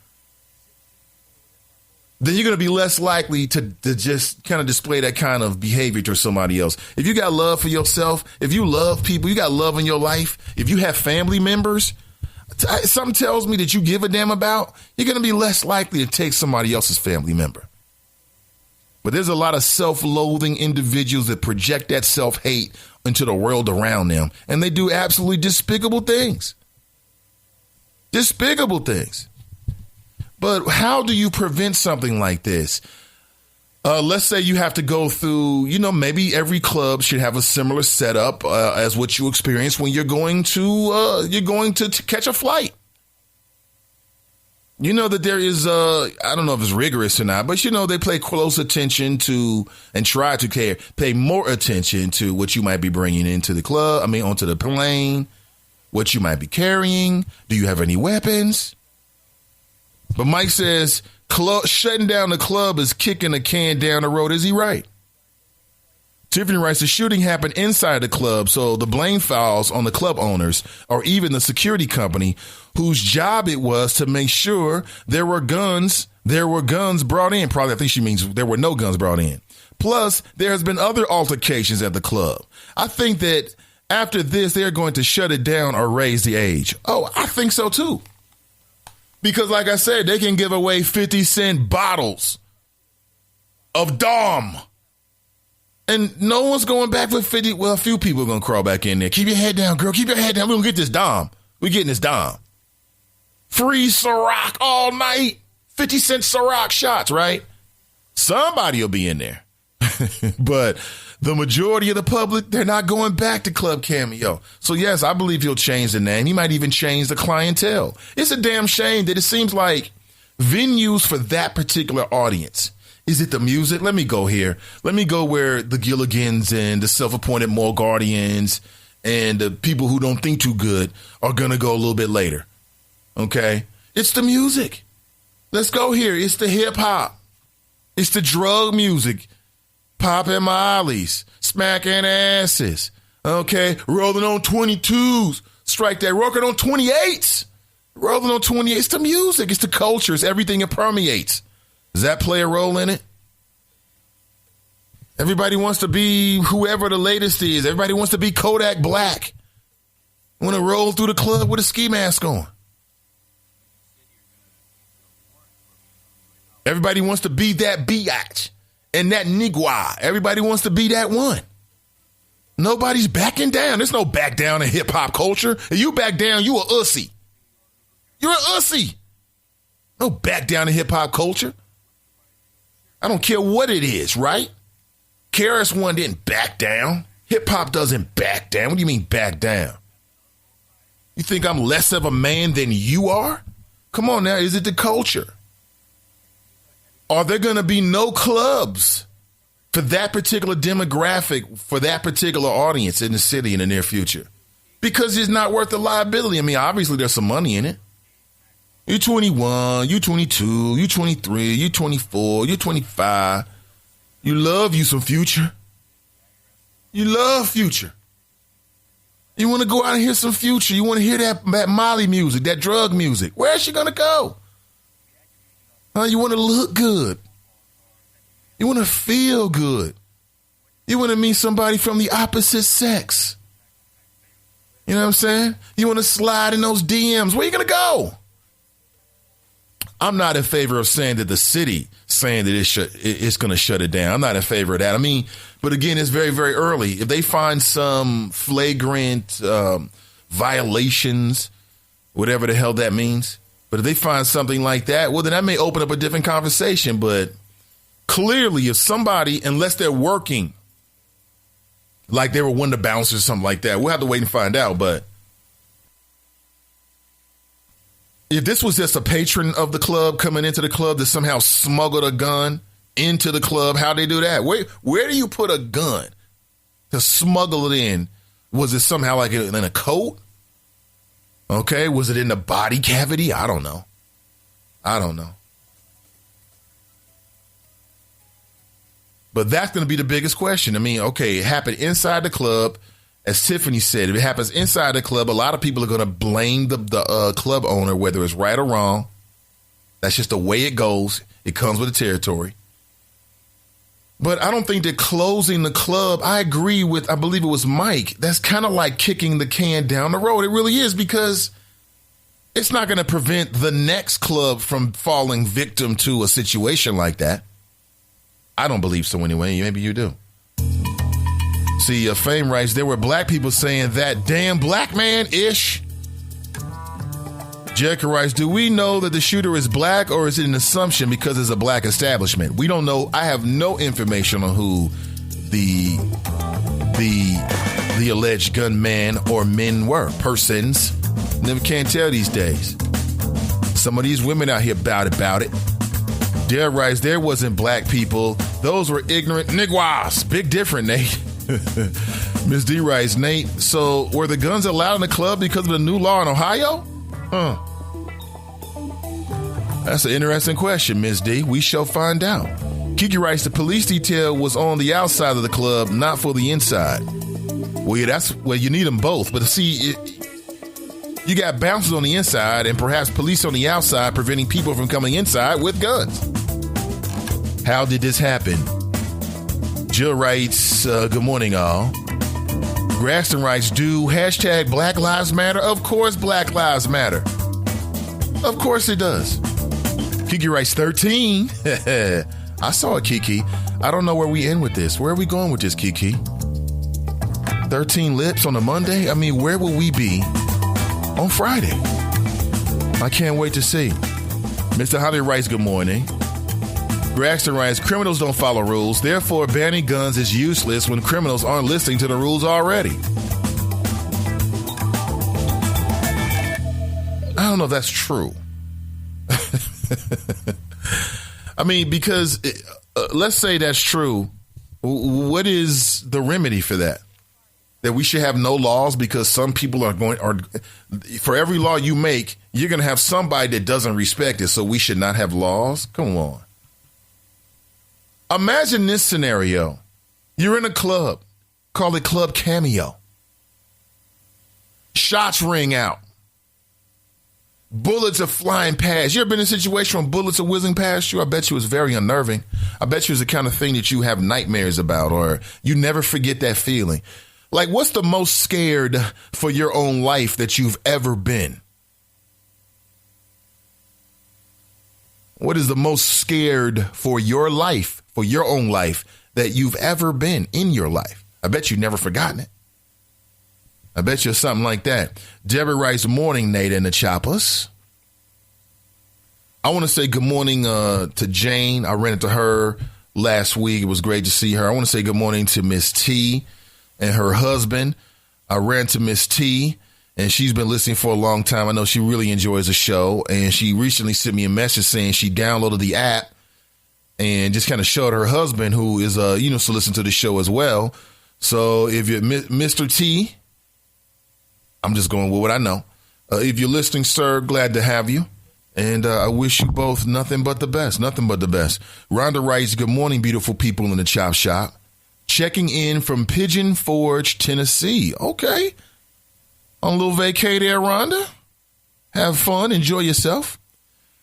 [SPEAKER 2] then you're going to be less likely to just kind of display that kind of behavior to somebody else. If you got love for yourself, if you love people, you got love in your life, if you have family members, something tells me that you give a damn about, you're going to be less likely to take somebody else's family member. But there's a lot of self-loathing individuals that project that self-hate into the world around them, and they do absolutely despicable things. Despicable things. But how do you prevent something like this? Let's say you have to go through, maybe every club should have a similar setup as what you experience when you're going to catch a flight. You know that there is, I don't know if it's rigorous or not, but they pay close attention to and try to pay more attention to what you might be bringing into the club. Onto the plane, what you might be carrying. Do you have any weapons? But Mike says shutting down the club is kicking a can down the road. Is he right? Tiffany writes, the shooting happened inside the club, so the blame falls on the club owners or even the security company whose job it was to make sure there were guns brought in. Probably, I think she means there were no guns brought in. Plus, there has been other altercations at the club. I think that after this, they're going to shut it down or raise the age. Oh, I think so too. Because like I said, they can give away 50-cent bottles of Dom. And no one's going back for 50. Well, a few people are going to crawl back in there. Keep your head down, girl. Keep your head down. We're going to get this Dom. We're getting this Dom. Free Ciroc all night. 50-cent Ciroc shots, right? Somebody will be in there. But the majority of the public, they're not going back to Club Cameo. So, yes, I believe he'll change the name. He might even change the clientele. It's a damn shame that it seems like venues for that particular audience. Is it the music? Let me go here. Let me go where the Gilligans and the self-appointed mall guardians and the people who don't think too good are going to go a little bit later. Okay? It's the music. Let's go here. It's the hip-hop. It's the drug music. Popping mollies. Smacking asses. Okay? Rolling on 22s. Strike that. Working on 28s. Rolling on 28s. It's the music. It's the culture. It's everything it permeates. Does that play a role in it? Everybody wants to be whoever the latest is. Everybody wants to be Kodak Black. Want to roll through the club with a ski mask on. Everybody wants to be that biatch and that nigwa. Everybody wants to be that one. Nobody's backing down. There's no back down in hip hop culture. If you back down, you a ussy. You're a ussy. No back down in hip hop culture. I don't care what it is, right? KRS-One didn't back down. Hip-hop doesn't back down. What do you mean back down? You think I'm less of a man than you are? Come on now, is it the culture? Are there going to be no clubs for that particular demographic, for that particular audience in the city in the near future? Because it's not worth the liability. Obviously there's some money in it. You're 21, you're 22, you're 23, you're 24, you're 25. You love you some Future. You love Future. You want to go out and hear some Future. You want to hear that Molly music, that drug music. Where's she going to go? You want to look good. You want to feel good. You want to meet somebody from the opposite sex. You know what I'm saying? You want to slide in those DMs. Where you going to go? I'm not in favor of saying that the city saying that it's going to shut it down. I'm not in favor of that. But again, it's very, very early. If they find some flagrant violations, whatever the hell that means, but if they find something like that, well, then that may open up a different conversation. But clearly, if somebody, unless they're working, like they were one of the bouncers or something like that, we'll have to wait and find out. But if this was just a patron of the club coming into the club that somehow smuggled a gun into the club, how'd they do that? Where do you put a gun to smuggle it in? Was it somehow like in a coat? Okay. Was it in the body cavity? I don't know. But that's going to be the biggest question. Okay, it happened inside the club. as Tiffany said, if it happens inside the club, a lot of people are going to blame the club owner, whether it's right or wrong. That's just the way it goes. It comes with the territory. But I don't think that closing the club, I agree with, I believe it was Mike, that's kind of like kicking the can down the road. It really is, because it's not going to prevent the next club from falling victim to a situation like that. I don't believe so anyway. Maybe you do. See, Fame writes, there were black people saying that damn black man-ish. Jericho writes, do we know that the shooter is black, or is it an assumption because it's a black establishment? We don't know. I have no information on who the alleged gunman or men were. Persons. Never can tell these days. Some of these women out here about it. Dare writes, there wasn't black people. Those were ignorant niggas. Big different, Nate. Miss D writes, Nate, so were the guns allowed in the club because of the new law in Ohio? That's an interesting question, Miss D. We shall find out. Kiki writes, the police detail was on the outside of the club, not for the inside. Well, yeah, you need them both. But see, you got bouncers on the inside and perhaps police on the outside preventing people from coming inside with guns. How did this happen? Jill writes, good morning, all. Graston writes, do hashtag Black Lives Matter? Of course Black Lives Matter. Of course it does. Kiki writes, 13. I saw it, Kiki. I don't know where we end with this. Where are we going with this, Kiki? 13 lips on a Monday? I mean, where will we be on Friday? I can't wait to see. Mr. Holly writes, good morning. Braxton writes, criminals don't follow rules. Therefore, banning guns is useless when criminals aren't listening to the rules already. I don't know if that's true. I mean, because let's say that's true. What is the remedy for that? That we should have no laws because some people are for every law you make, you're going to have somebody that doesn't respect it. So we should not have laws? Come on. Imagine this scenario. You're in a club. Call it Club Cameo. Shots ring out. Bullets are flying past. You ever been in a situation where bullets are whizzing past you? I bet you it's very unnerving. I bet you it's the kind of thing that you have nightmares about, or you never forget that feeling. Like, what's the most scared for your own life that you've ever been? What is the most scared for your life, for your own life, that you've ever been in your life? I bet you've never forgotten it. I bet you something like that. Deborah writes, morning, Nate and the Choppers. I want to say good morning to Jane. I ran into her last week. It was great to see her. I want to say good morning to Miss T and her husband. I ran to Miss T, and she's been listening for a long time. I know she really enjoys the show, and she recently sent me a message saying she downloaded the app and just kind of showed her husband, who is, to listen to the show as well. So if you're Mr. T, I'm just going with what I know. If you're listening, sir, glad to have you. And I wish you both nothing but the best, nothing but the best. Rhonda writes, good morning, beautiful people in the Chop Shop. Checking in from Pigeon Forge, Tennessee. Okay. On a little vacay there, Rhonda. Have fun. Enjoy yourself.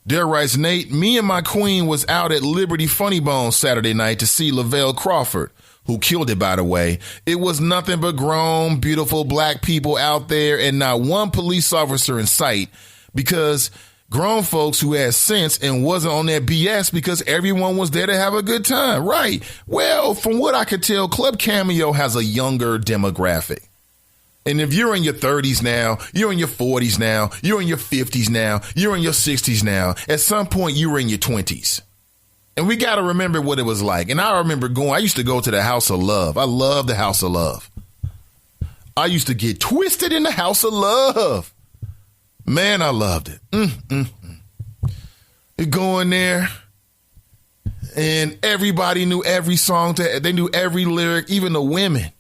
[SPEAKER 2] Dare writes, Nate, me and my queen was out at Liberty Funny Bone Saturday night to see Lavelle Crawford, who killed it, by the way. It was nothing but grown, beautiful black people out there and not one police officer in sight, because grown folks who had sense and wasn't on that BS because everyone was there to have a good time. Right. Well, from what I could tell, Club Cameo has a younger demographic. And if you're in your 30s now, you're in your 40s now, you're in your 50s now, you're in your 60s now, at some point you were in your 20s. And we got to remember what it was like. And I remember I used to go to the House of Love. I love the House of Love. I used to get twisted in the House of Love. Man, I loved it. You go in there, and everybody knew every song. They knew every lyric. Even the women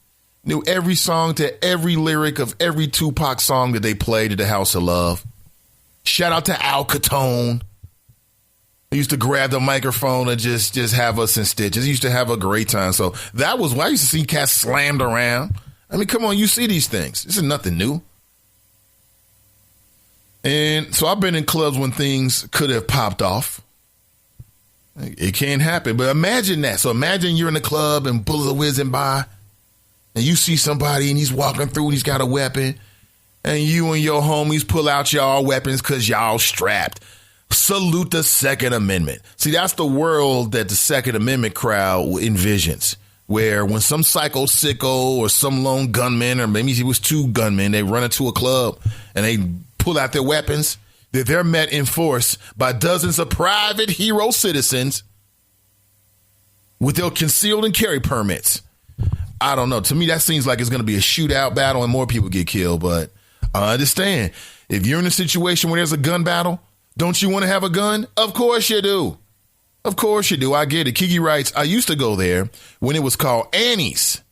[SPEAKER 2] knew every song to every lyric of every Tupac song that they played at the House of Love. Shout out to Al Capone. I used to grab the microphone and just have us in stitches. I used to have a great time. So that was why I used to see cats slammed around. I mean, come on, you see these things. This is nothing new. And so I've been in clubs when things could have popped off. It can't happen. But imagine that. So imagine you're in the club and bullets are whizzing by and you see somebody and he's walking through and he's got a weapon and you and your homies pull out y'all weapons because y'all strapped. Salute the Second Amendment. See, that's the world that the Second Amendment crowd envisions, where when some psycho sicko or some lone gunman, or maybe it was two gunmen, they run into a club and they pull out their weapons, that they're met in force by dozens of private hero citizens with their concealed and carry permits. I don't know. To me, that seems like it's going to be a shootout battle and more people get killed. But I understand. If you're in a situation where there's a gun battle, don't you want to have a gun? Of course you do. Of course you do. I get it. Kiki writes, I used to go there when it was called Annie's.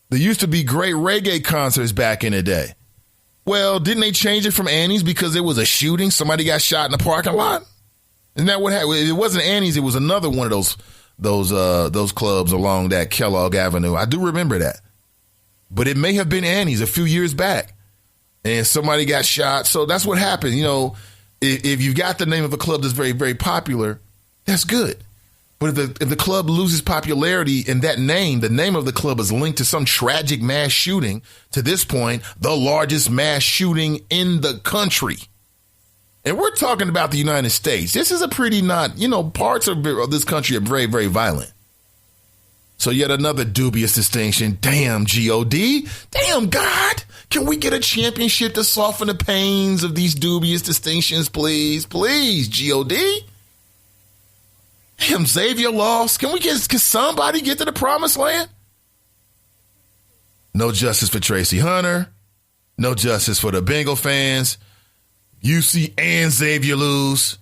[SPEAKER 2] There used to be great reggae concerts back in the day. Well, didn't they change it from Annie's because it was a shooting? Somebody got shot in the parking lot? Isn't that what happened? It wasn't Annie's. It was another one of those clubs along that Kellogg Avenue. I do remember that. But it may have been Annie's a few years back. And somebody got shot. So that's what happened. You know, if you've got the name of a club that's very, very popular, that's good. But if the club loses popularity and that name, the name of the club is linked to some tragic mass shooting, to this point, the largest mass shooting in the country. And we're talking about the United States. This is a pretty parts of this country are very, very violent. So yet another dubious distinction. Damn, G.O.D. Damn, God. Can we get a championship to soften the pains of these dubious distinctions, please? Please, G.O.D. Damn, Xavier lost. Can somebody get to the promised land? No justice for Tracy Hunter. No justice for the Bengal fans. UC and Xavier lose.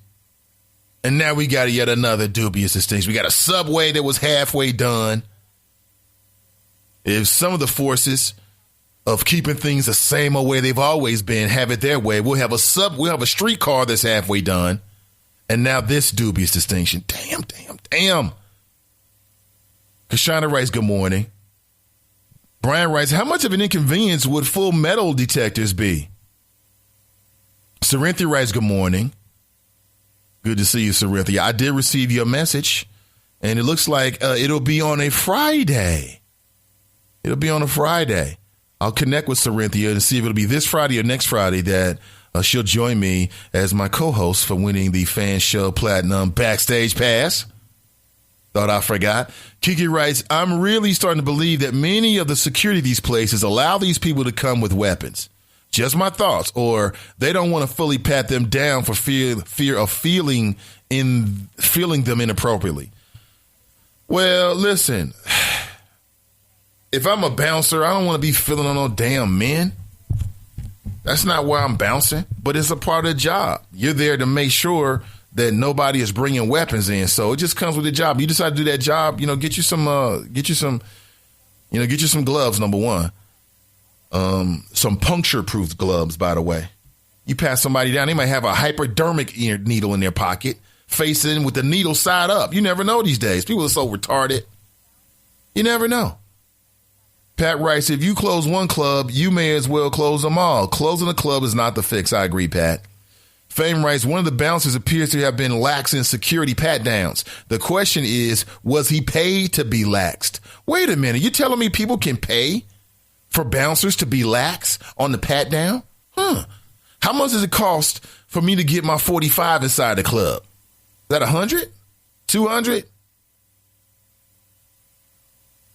[SPEAKER 2] And now we got yet another dubious distinction. We got a subway that was halfway done. If some of the forces of keeping things the same old way they've always been have it their way, we'll have a streetcar that's halfway done. And now this dubious distinction. Damn. Kashana writes, good morning. Brian writes, how much of an inconvenience would full metal detectors be? Cerinthia writes, good morning. Good to see you, Cerinthia. I did receive your message, and it looks like it'll be on a Friday. It'll be on a Friday. I'll connect with Cerinthia and see if it'll be this Friday or next Friday that she'll join me as my co-host for winning the Fan Show Platinum Backstage Pass. Thought I forgot. Kiki writes, I'm really starting to believe that many of the security of these places allow these people to come with weapons. Just my thoughts. Or they don't want to fully pat them down for fear of feeling them inappropriately. Well, listen, if I'm a bouncer, I don't want to be feeling on no damn men. That's not why I'm bouncing, but it's a part of the job. You're there to make sure that nobody is bringing weapons in. So it just comes with the job. You decide to do that job, get you some gloves, number one. Some puncture-proof gloves, by the way. You pass somebody down, they might have a hypodermic needle in their pocket, facing with the needle side up. You never know these days. People are so retarded. You never know. Pat writes, if you close one club, you may as well close them all. Closing a club is not the fix. I agree, Pat. Fame writes, one of the bouncers appears to have been lax in security pat-downs. The question is, was he paid to be laxed? Wait a minute. You telling me people can pay for bouncers to be lax on the pat-down? How much does it cost for me to get my 45 inside the club? Is that 100? 200?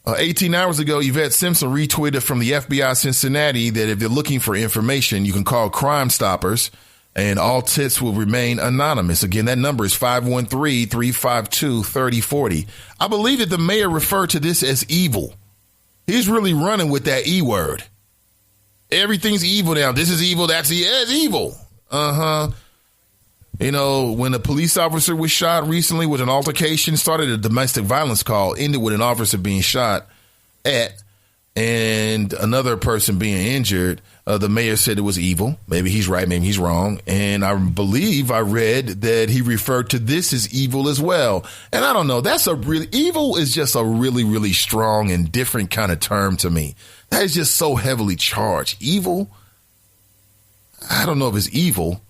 [SPEAKER 2] 18 hours ago, Yvette Simpson retweeted from the FBI Cincinnati that if you're looking for information, you can call Crime Stoppers and all tips will remain anonymous. Again, that number is 513-352-3040. I believe that the mayor referred to this as evil. He's really running with that E word. Everything's evil now. This is evil. That's evil. When a police officer was shot recently with an altercation, started a domestic violence call, ended with an officer being shot at and another person being injured. The mayor said it was evil. Maybe he's right, maybe he's wrong. And I believe I read that he referred to this as evil as well. And I don't know. Evil is just a really, really strong and different kind of term to me. That is just so heavily charged. Evil? I don't know if it's evil.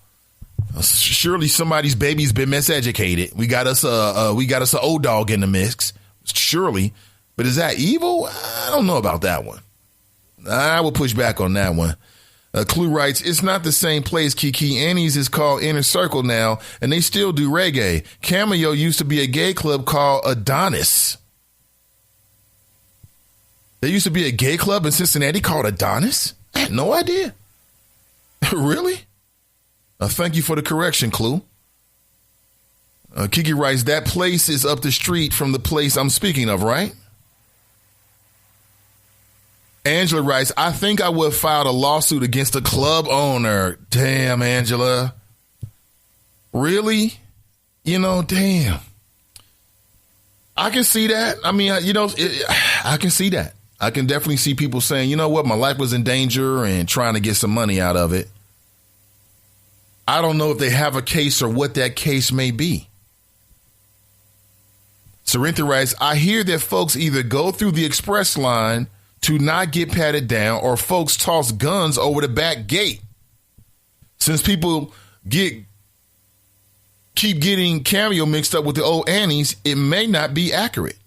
[SPEAKER 2] Surely somebody's baby's been miseducated. We got us an old dog in the mix. Surely. But is that evil? I don't know about that one. I will push back on that one. Clue writes, it's not the same place, Kiki. Annie's is called Inner Circle now, and they still do reggae. Cameo used to be a gay club called Adonis. There used to be a gay club in Cincinnati called Adonis? I had no idea. Really? Thank you for the correction, Clue. Kiki writes, that place is up the street from the place I'm speaking of, right? Angela writes, I think I would have filed a lawsuit against the club owner. Damn, Angela. Really? Damn. I can see that. I mean, I can see that. I can definitely see people saying, you know what, my life was in danger and trying to get some money out of it. I don't know if they have a case or what that case may be. Sorintha writes, I hear that folks either go through the express line to not get patted down, or folks toss guns over the back gate. Since people keep getting Cameo mixed up with the old Annies, it may not be accurate.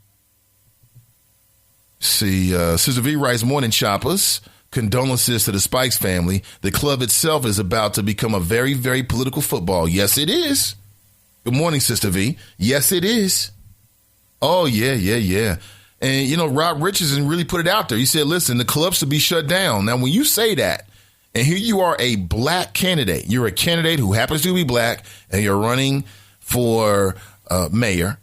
[SPEAKER 2] See, Sister V writes, morning choppers. Condolences to the Spikes family. The club itself is about to become a very, very political football. Yes, it is. Good morning, Sister V. Yes, it is. Oh, yeah. And, Rob Richardson really put it out there. He said, listen, the club should be shut down. Now, when you say that, and here you are a black candidate, you're a candidate who happens to be black, and you're running for mayor.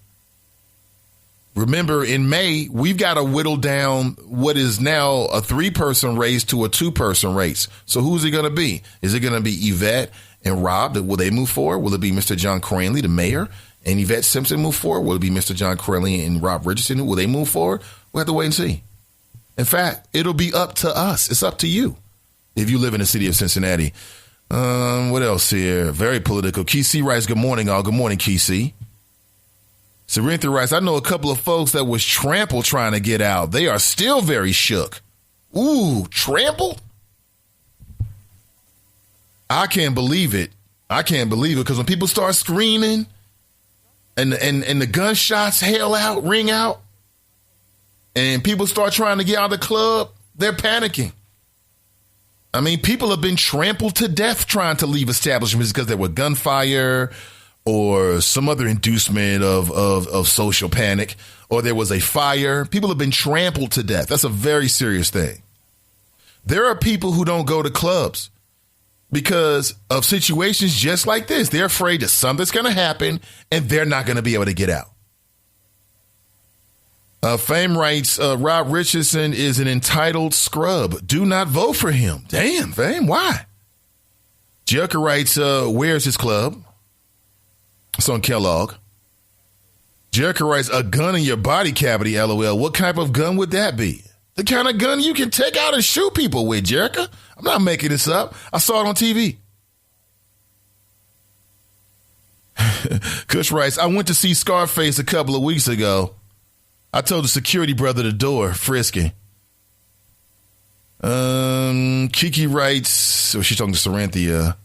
[SPEAKER 2] Remember, in May, we've got to whittle down what is now a 3-person race to a 2-person race. So who's it going to be? Is it going to be Yvette and Rob? Will they move forward? Will it be Mr. John Cranley, the mayor, and Yvette Simpson move forward? Will it be Mr. John Cranley and Rob Richardson? Will they move forward? We'll have to wait and see. In fact, it'll be up to us. It's up to you if you live in the city of Cincinnati. What else here? Very political. Kesey writes, good morning, all. Good morning, Kesey. Sorintha writes, I know a couple of folks that was trampled trying to get out. They are still very shook. Ooh, trampled? I can't believe it. Because when people start screaming and the gunshots ring out, and people start trying to get out of the club, they're panicking. I mean, people have been trampled to death trying to leave establishments because there were gunfire or some other inducement of social panic, or there was a fire. People have been trampled to death. That's a very serious thing. There are people who don't go to clubs because of situations just like this. They're afraid that something's going to happen and they're not going to be able to get out. Fame writes, Rob Richardson is an entitled scrub. Do not vote for him. Damn, Fame, why? Jerker writes, where's his club? It's on Kellogg. Jerker writes, a gun in your body cavity, LOL. What type of gun would that be? The kind of gun you can take out and shoot people with, Jerker. I'm not making this up. I saw it on TV. Kush writes, I went to see Scarface a couple of weeks ago. I told the security brother the door, frisky. Kiki writes, so she's talking to Sorintha.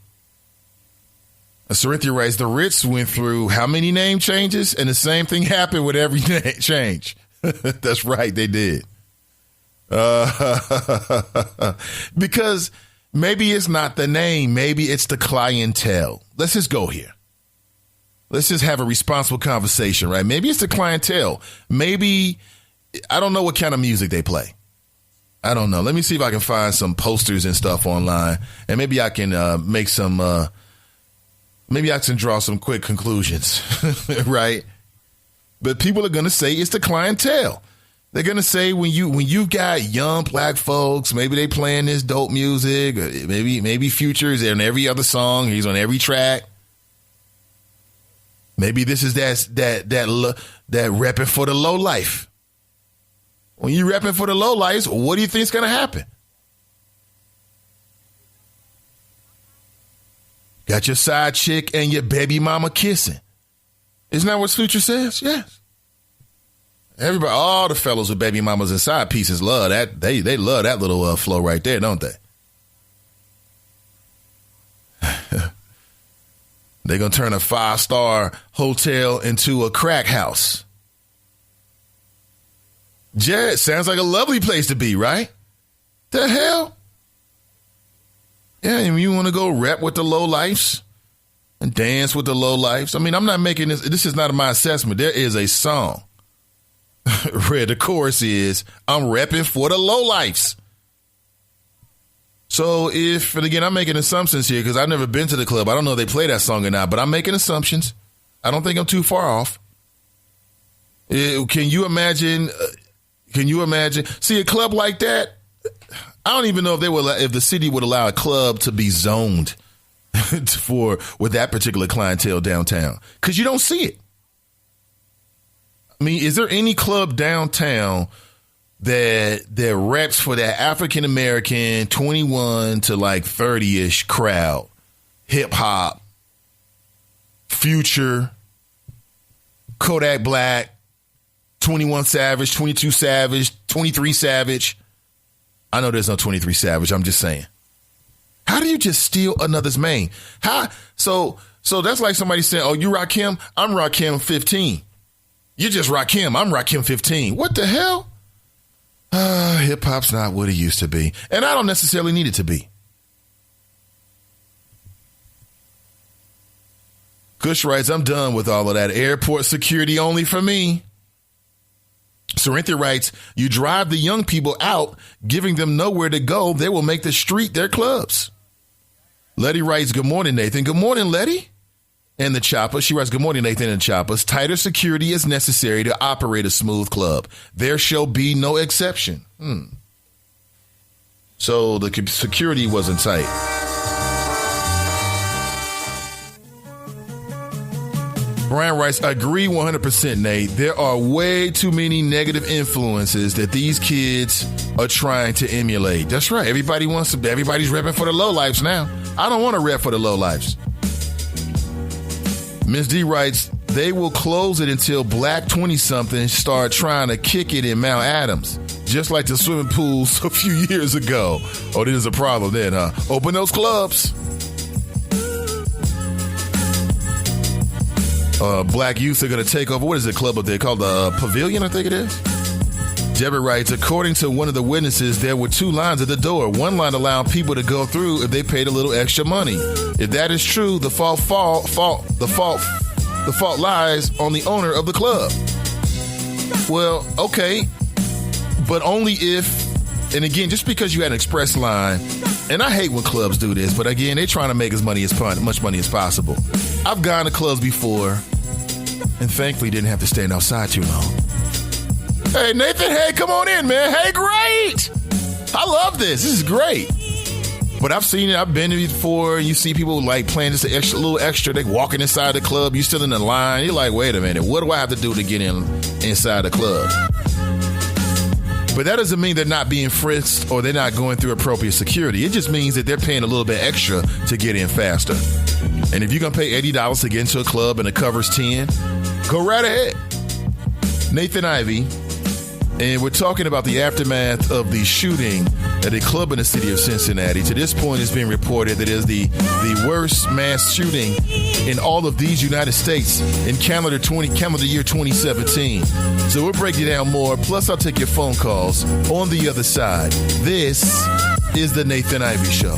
[SPEAKER 2] Sorintha writes, the Ritz went through how many name changes? And the same thing happened with every name change. That's right, they did. Because maybe it's not the name. Maybe it's the clientele. Let's just go here. Let's just have a responsible conversation, right? Maybe it's the clientele. Maybe, I don't know what kind of music they play. I don't know. Let me see if I can find some posters and stuff online, and maybe I can make some, maybe I can draw some quick conclusions, right? But people are going to say it's the clientele. They're going to say when you've got young black folks, maybe they playing this dope music, maybe Future is on every other song, he's on every track. Maybe this is that repping for the low life. When you repping for the low life, what do you think is going to happen? Got your side chick and your baby mama kissing. Isn't that what Future says? Yes. Everybody, all the fellows with baby mamas and side pieces love that. They love that little flow right there, don't they? They're going to turn a 5-star hotel into a crack house. Jared, sounds like a lovely place to be, right? The hell? Yeah, and you want to go rap with the lowlifes and dance with the lowlifes. I mean, I'm not making this. This is not my assessment. There is a song where the chorus is, I'm repping for the lowlifes. So and again, I'm making assumptions here because I've never been to the club. I don't know if they play that song or not, but I'm making assumptions. I don't think I'm too far off. Can you imagine? See, a club like that, I don't even know if the city would allow a club to be zoned with that particular clientele downtown, because you don't see it. I mean, is there any club downtown that reps for that African American 21 to like 30-ish crowd, hip hop, Future, Kodak Black, 21 Savage, 22 Savage, 23 Savage? I know there's no 23 Savage. I'm just saying. How do you just steal another's main? So that's like somebody saying, oh, you Rakim? I'm Rakim 15. You just Rakim. I'm Rakim 15. What the hell? Hip hop's not what it used to be. And I don't necessarily need it to be. Kush writes, I'm done with all of that. Airport security only for me. Sarinthia writes, you drive the young people out, giving them nowhere to go. They will make the street their clubs. Letty writes, good morning, Nathan. Good morning, Letty. And the Chopper. She writes, good morning, Nathan and Choppers. Tighter security is necessary to operate a smooth club. There shall be no exception. So the security wasn't tight. Brian writes, agree 100%, Nate. There are way too many negative influences that these kids are trying to emulate. That's right. Everybody's repping for the lowlifes now. I don't want to rep for the lowlifes. Ms. D writes, they will close it until black 20-somethings start trying to kick it in Mount Adams, just like the swimming pools a few years ago. Oh, there's a problem then, huh? Open those clubs. Black youth are going to take over. What is the club up there called? The Pavilion, I think it is. Deborah writes, according to one of the witnesses, there were 2 lines at the door. One line allowed people to go through if they paid a little extra money. If that is true, the fault lies on the owner of the club. Well, okay, but only if, and again, just because you had an express line, and I hate when clubs do this, but again, they're trying to make much money as possible. I've gone to clubs before, and thankfully didn't have to stand outside too long. Hey, Nathan, hey, come on in, man. Hey, great. I love this. This is great. But I've seen it. I've been there before. You see people like playing just a little extra. They walking inside the club. You still in the line. You're like, wait a minute. What do I have to do to get inside the club? But that doesn't mean they're not being frisked or they're not going through appropriate security. It just means that they're paying a little bit extra to get in faster. And if you're going to pay $80 to get into a club and it covers 10, go right ahead. Nathan Ivey. And we're talking about the aftermath of the shooting at a club in the city of Cincinnati. To this point, it's been reported that it is the worst mass shooting in all of these United States in calendar year 2017. So we'll break it down more. Plus, I'll take your phone calls on the other side. This is the Nathan Ivey Show.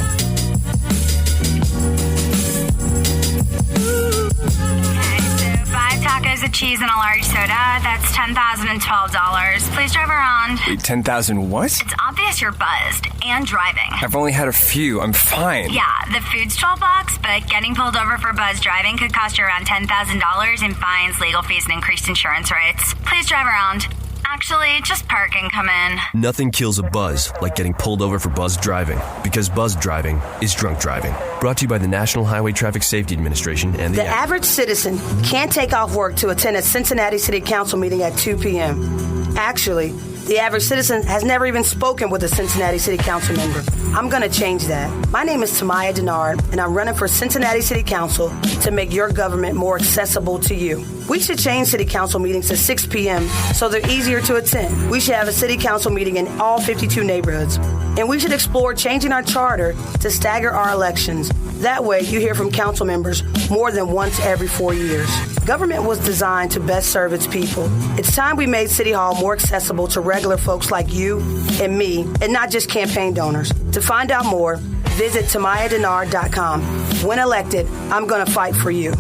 [SPEAKER 15] Tacos of cheese and a large soda. That's $10,012. Please drive around.
[SPEAKER 16] Wait, 10,000 what?
[SPEAKER 15] It's obvious you're buzzed and driving.
[SPEAKER 16] I've only had a few. I'm fine.
[SPEAKER 15] Yeah, the food's $12, but getting pulled over for buzz driving could cost you around $10,000 in fines, legal fees, and increased insurance rates. Please drive around. Actually, just park and come in.
[SPEAKER 17] Nothing kills a buzz like getting pulled over for buzz driving, because buzz driving is drunk driving. Brought to you by the National Highway Traffic Safety Administration and
[SPEAKER 13] the average citizen can't take off work to attend a Cincinnati City Council meeting at 2 p.m. Actually, The average citizen has never even spoken with a Cincinnati City Council member. I'm going to change that. My name is Tamaya Denard, and I'm running for Cincinnati City Council to make your government more accessible to you. We should change City Council meetings to 6 p.m. so they're easier to attend. We should have a City Council meeting in all 52 neighborhoods. And we should explore changing our charter to stagger our elections. That way, you hear from council members more than once every 4 years. Government was designed to best serve its people. It's time we made City Hall more accessible to regular folks like you and me, and not just campaign donors. To find out more, visit TamayaDenard.com. When elected, I'm going to fight for you.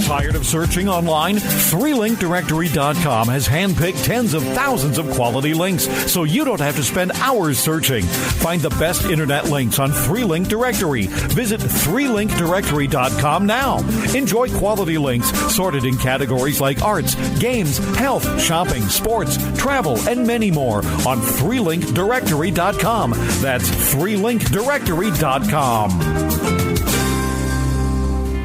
[SPEAKER 18] Tired of searching online? 3linkdirectory.com has handpicked tens of thousands of quality links, so you don't have to spend hours searching. Find the best internet links on 3Link Directory. Visit 3linkdirectory.com now. Enjoy quality links sorted in categories like arts, games, health, shopping, sports, travel, and many more on 3linkdirectory.com. That's 3linkdirectory.com.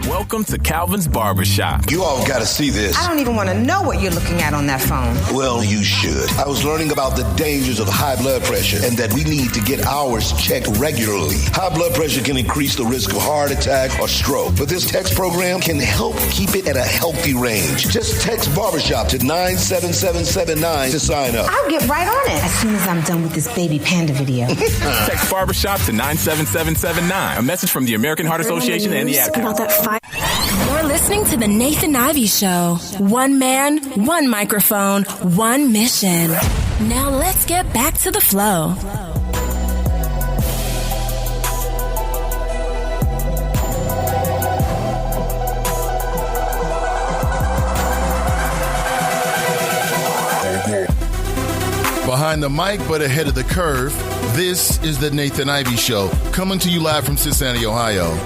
[SPEAKER 19] Welcome to Calvin's Barbershop.
[SPEAKER 20] You all got to see this.
[SPEAKER 21] I don't even want to know what you're looking at on that phone.
[SPEAKER 20] Well, you should. I was learning about the dangers of high blood pressure and that we need to get ours checked regularly. High blood pressure can increase the risk of heart attack or stroke, but this text program can help keep it at a healthy range. Just text Barbershop to 97779 to sign up.
[SPEAKER 21] I'll get right on it as soon as I'm done with this baby panda video.
[SPEAKER 19] Text Barbershop to 97779. A message from the American Heart Association and the Ad Council.
[SPEAKER 14] You're listening to The Nathan Ivey Show. One man, one microphone, one mission. Now let's get back to the flow.
[SPEAKER 2] Behind the mic, but ahead of the curve, this is The Nathan Ivey Show, coming to you live from Cincinnati, Ohio.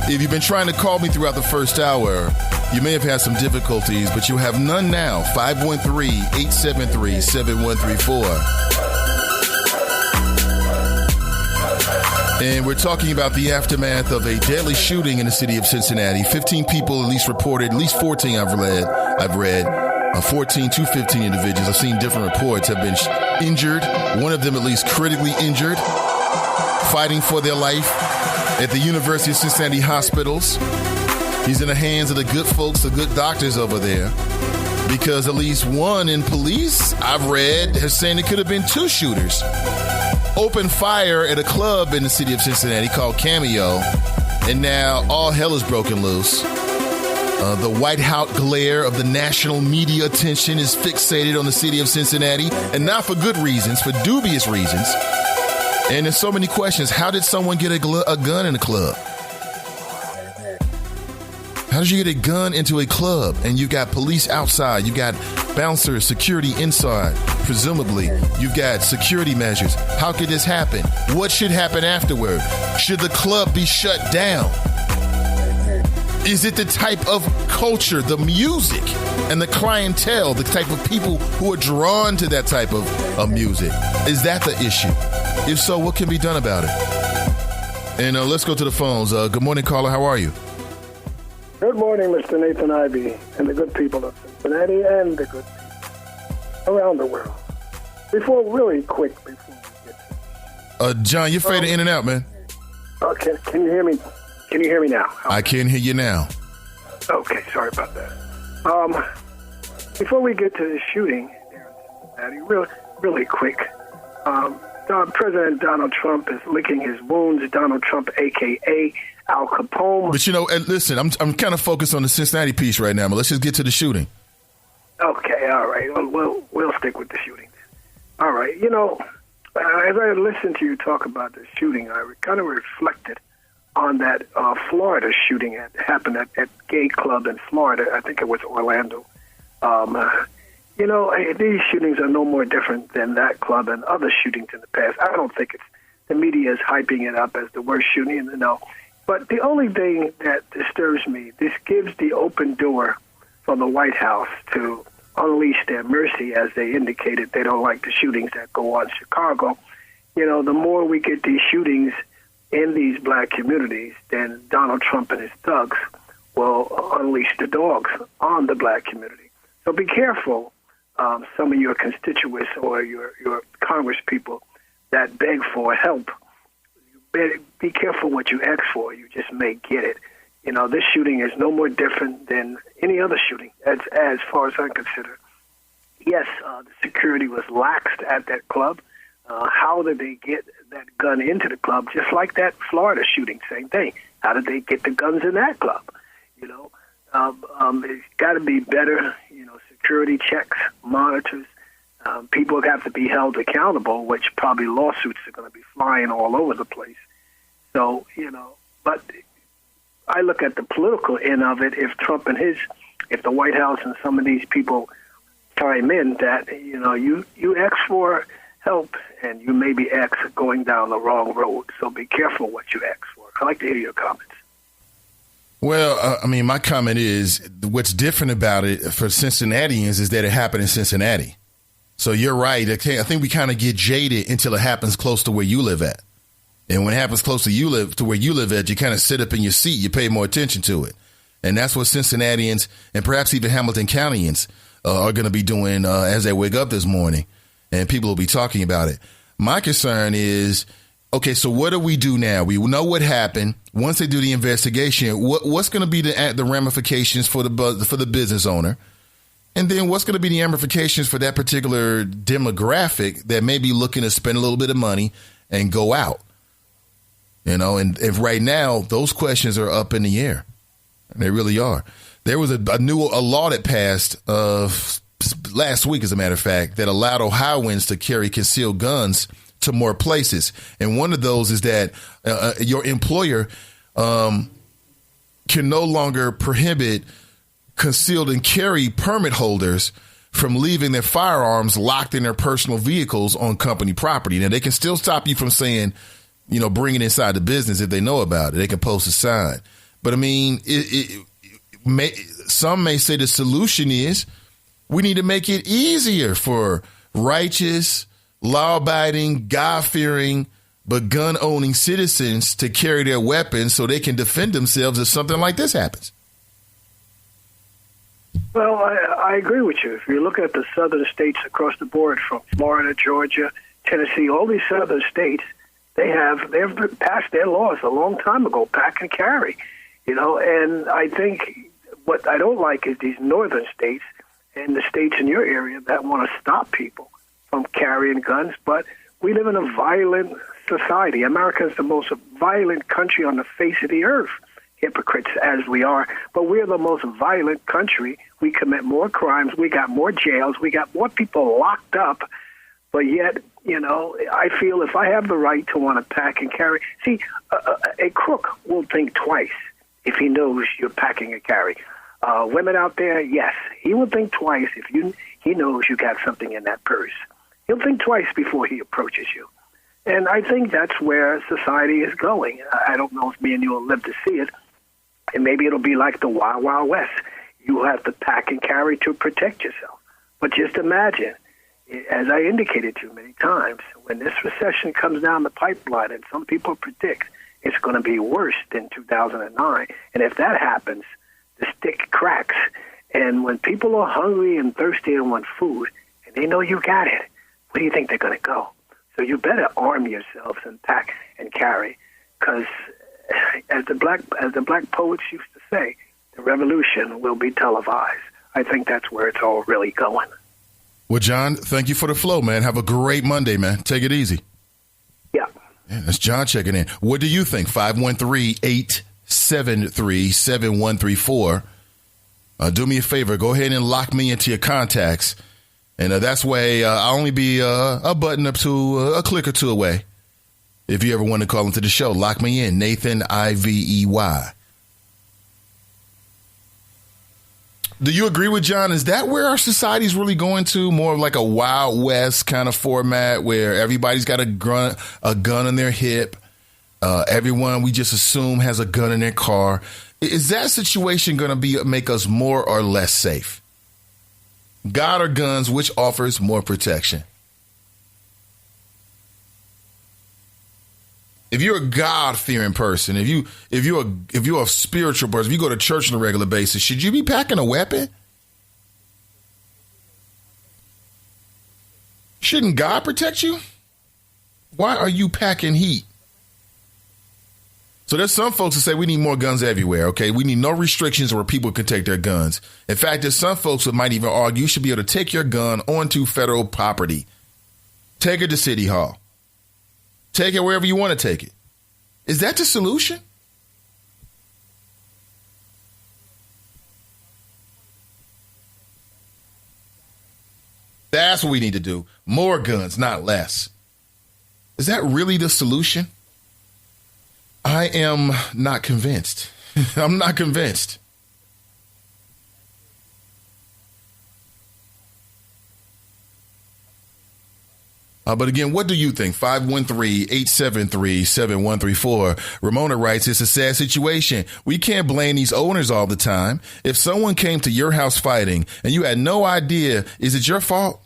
[SPEAKER 2] If you've been trying to call me throughout the first hour, you may have had some difficulties, but you have none now. 513-873-7134. And we're talking about the aftermath of a deadly shooting in the city of Cincinnati. 15 people at least reported, at least 14 I've read. 14 to 15 individuals, I've seen different reports, have been injured. One of them at least critically injured, fighting for their life at the University of Cincinnati hospitals. He's in the hands of the good folks, the good doctors over there, because at least one in police, I've read, has saying it could have been two shooters. Opened fire at a club in the city of Cincinnati called Cameo, and now all hell is broken loose. The white-out glare of the national media attention is fixated on the city of Cincinnati, and not for good reasons, for dubious reasons. And there's so many questions. How did someone get a gun in a club? How did you get a gun into a club? And you got police outside. You got bouncers, security inside. Presumably, you've got security measures. How could this happen? What should happen afterward? Should the club be shut down? Is it the type of culture, the music, and the clientele, the type of people who are drawn to that type of music? Is that the issue? If so, what can be done about it? And let's go to the phones. Good morning, caller. How are you?
[SPEAKER 22] Good morning, Mr. Nathan Ivey, and the good people of Cincinnati and the good people around the world. Before we get to
[SPEAKER 2] John, you're fading in and out, man.
[SPEAKER 22] Okay, can you hear me? Can you hear me now?
[SPEAKER 2] I can hear you now.
[SPEAKER 22] Okay, sorry about that. Before we get to the shooting, really quick, President Donald Trump is licking his wounds. Donald Trump, a.k.a. Al Capone.
[SPEAKER 2] But, and listen, I'm kind of focused on the Cincinnati piece right now, but let's just get to the shooting.
[SPEAKER 22] Okay, all right. We'll stick with the shooting. All right. As I listened to you talk about the shooting, I kind of reflected on that Florida shooting that happened at gay club in Florida. I think it was Orlando. These shootings are no more different than that club and other shootings in the past. I don't think the media is hyping it up as the worst shooting. No. But the only thing that disturbs me, this gives the open door for the White House to unleash their mercy, as they indicated they don't like the shootings that go on in Chicago. The more we get these shootings in these black communities, then Donald Trump and his thugs will unleash the dogs on the black community. So be careful some of your constituents or your Congress people that beg for help, you better be careful what you ask for. You just may get it. This shooting is no more different than any other shooting, as far as I'm concerned. Yes, the security was laxed at that club. How did they get that gun into the club? Just like that Florida shooting, same thing. How did they get the guns in that club? It's got to be better, security checks, monitors. People have to be held accountable, which probably lawsuits are going to be flying all over the place. So, but I look at the political end of it. If Trump and if the White House and some of these people chime in that, you ask for help and you may be going down the wrong road. So be careful what you ask for. I'd like to hear your comments.
[SPEAKER 2] Well, my comment is what's different about it for Cincinnatians is that it happened in Cincinnati. So you're right. I think we kind of get jaded until it happens close to where you live at. And when it happens close to where you live at, you kind of sit up in your seat. You pay more attention to it. And that's what Cincinnatians and perhaps even Hamilton Countyans are going to be doing as they wake up this morning. And people will be talking about it. My concern is, okay, so what do we do now? We know what happened. Once they do the investigation, what's going to be the ramifications for the business owner? And then what's going to be the ramifications for that particular demographic that may be looking to spend a little bit of money and go out? And if right now those questions are up in the air. They really are. There was a law that passed last week, as a matter of fact, that allowed Ohioans to carry concealed guns to more places. And one of those is that your employer can no longer prohibit concealed and carry permit holders from leaving their firearms locked in their personal vehicles on company property. Now, they can still stop you from saying, bring it inside the business if they know about it. They can post a sign. But some may say the solution is we need to make it easier for righteous, law-abiding, God-fearing, but gun-owning citizens to carry their weapons so they can defend themselves if something like this happens.
[SPEAKER 22] Well, I agree with you. If you look at the southern states across the board, from Florida, Georgia, Tennessee, all these southern states, they've passed their laws a long time ago, pack and carry. And I think what I don't like is these northern states and the states in your area that want to stop people from carrying guns. But we live in a violent society. America is the most violent country on the face of the earth. Hypocrites as we are, but we're the most violent country. We commit more crimes. We got more jails. We got more people locked up. But yet, I feel if I have the right to want to pack and carry, see, a crook will think twice if he knows you're packing and carry. Women out there, yes, he will think twice if he knows you got something in that purse. He'll think twice before he approaches you. And I think that's where society is going. I don't know if me and you will live to see it. And maybe it'll be like the Wild Wild West. You have to pack and carry to protect yourself. But just imagine, as I indicated to you many times, when this recession comes down the pipeline, and some people predict it's going to be worse than 2009, and if that happens, the stick cracks. And when people are hungry and thirsty and want food, and they know you got it, where do you think they're going to go? So you better arm yourselves and pack and carry, because as the black poets used to say, the revolution will be televised. I think that's where it's all really going.
[SPEAKER 2] Well, John, thank you for the flow, man. Have a great Monday, man. Take it easy.
[SPEAKER 22] Yeah.
[SPEAKER 2] That's John checking in. What do you think? 513-873-7134. Do me a favor. Go ahead and lock me into your contacts. And that's way I'll only be a button up to a click or two away. If you ever want to call into the show, lock me in. Nathan Ivey. Do you agree with John? Is that where our society is really going to? More of like a Wild West kind of format where everybody's got a gun on their hip. Everyone we just assume has a gun in their car. Is that situation going to make us more or less safe? God or guns, which offers more protection? If you're a God-fearing person, if you're a spiritual person, if you go to church on a regular basis, should you be packing a weapon? Shouldn't God protect you? Why are you packing heat? So there's some folks who say we need more guns everywhere, okay? We need no restrictions where people can take their guns. In fact, there's some folks that might even argue you should be able to take your gun onto federal property. Take it to City Hall. Take it wherever you want to take it. Is that the solution? That's what we need to do. More guns, not less. Is that really the solution? I am not convinced. I'm not convinced. But again, what do you think? 513-873-7134. Ramona writes, it's a sad situation. We can't blame these owners all the time. If someone came to your house fighting and you had no idea, is it your fault?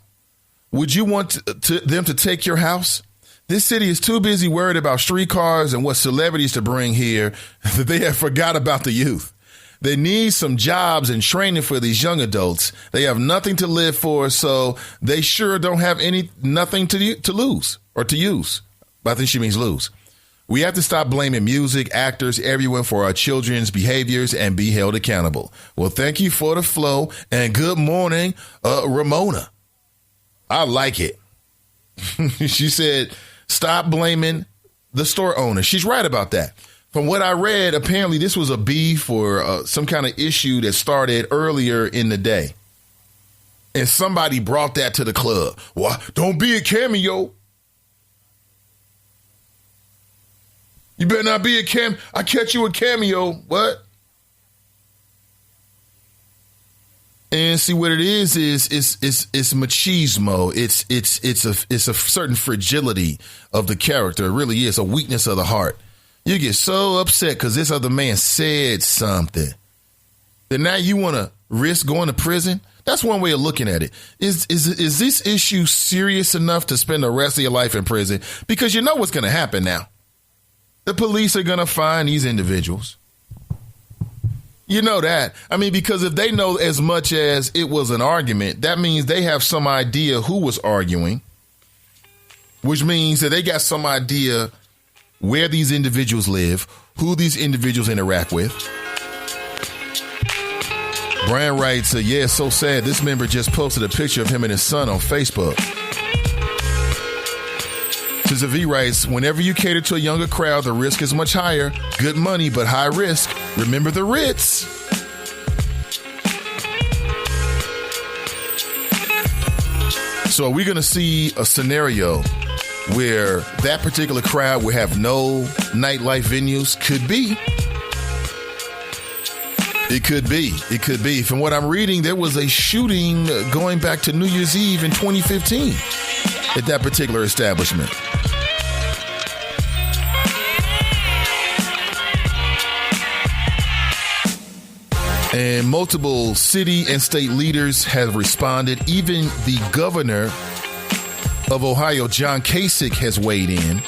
[SPEAKER 2] Would you want them to take your house? This city is too busy worried about streetcars and what celebrities to bring here that they have forgot about the youth. They need some jobs and training for these young adults. They have nothing to live for, so they sure don't have nothing to lose or to use. But I think she means lose. We have to stop blaming music, actors, everyone for our children's behaviors and be held accountable. Well, thank you for the flow and good morning, Ramona. I like it. She said, stop blaming the store owner. She's right about that. From what I read, apparently this was a beef or some kind of issue that started earlier in the day. And somebody brought that to the club. Well, don't be a Cameo. You better not be a Cameo. I catch you a Cameo. What? And see what it is it's machismo. It's a certain fragility of the character. It really is a weakness of the heart. You get so upset because this other man said something. Then now you want to risk going to prison? That's one way of looking at it. Is this issue serious enough to spend the rest of your life in prison? Because you know what's going to happen now. The police are going to find these individuals. You know that. I mean, because if they know as much as it was an argument, that means they have some idea who was arguing, which means that they got some idea where these individuals live, who these individuals interact with. Brian writes, yeah, it's so sad. This member just posted a picture of him and his son on Facebook. Sister V writes, whenever you cater to a younger crowd, the risk is much higher. Good money, but high risk. Remember the Ritz. So are we going to see a scenario where that particular crowd will have no nightlife venues? Could be. It could be. It could be. From what I'm reading, there was a shooting going back to New Year's Eve in 2015 at that particular establishment. And multiple city and state leaders have responded. Even the governor of Ohio, John Kasich, has weighed in.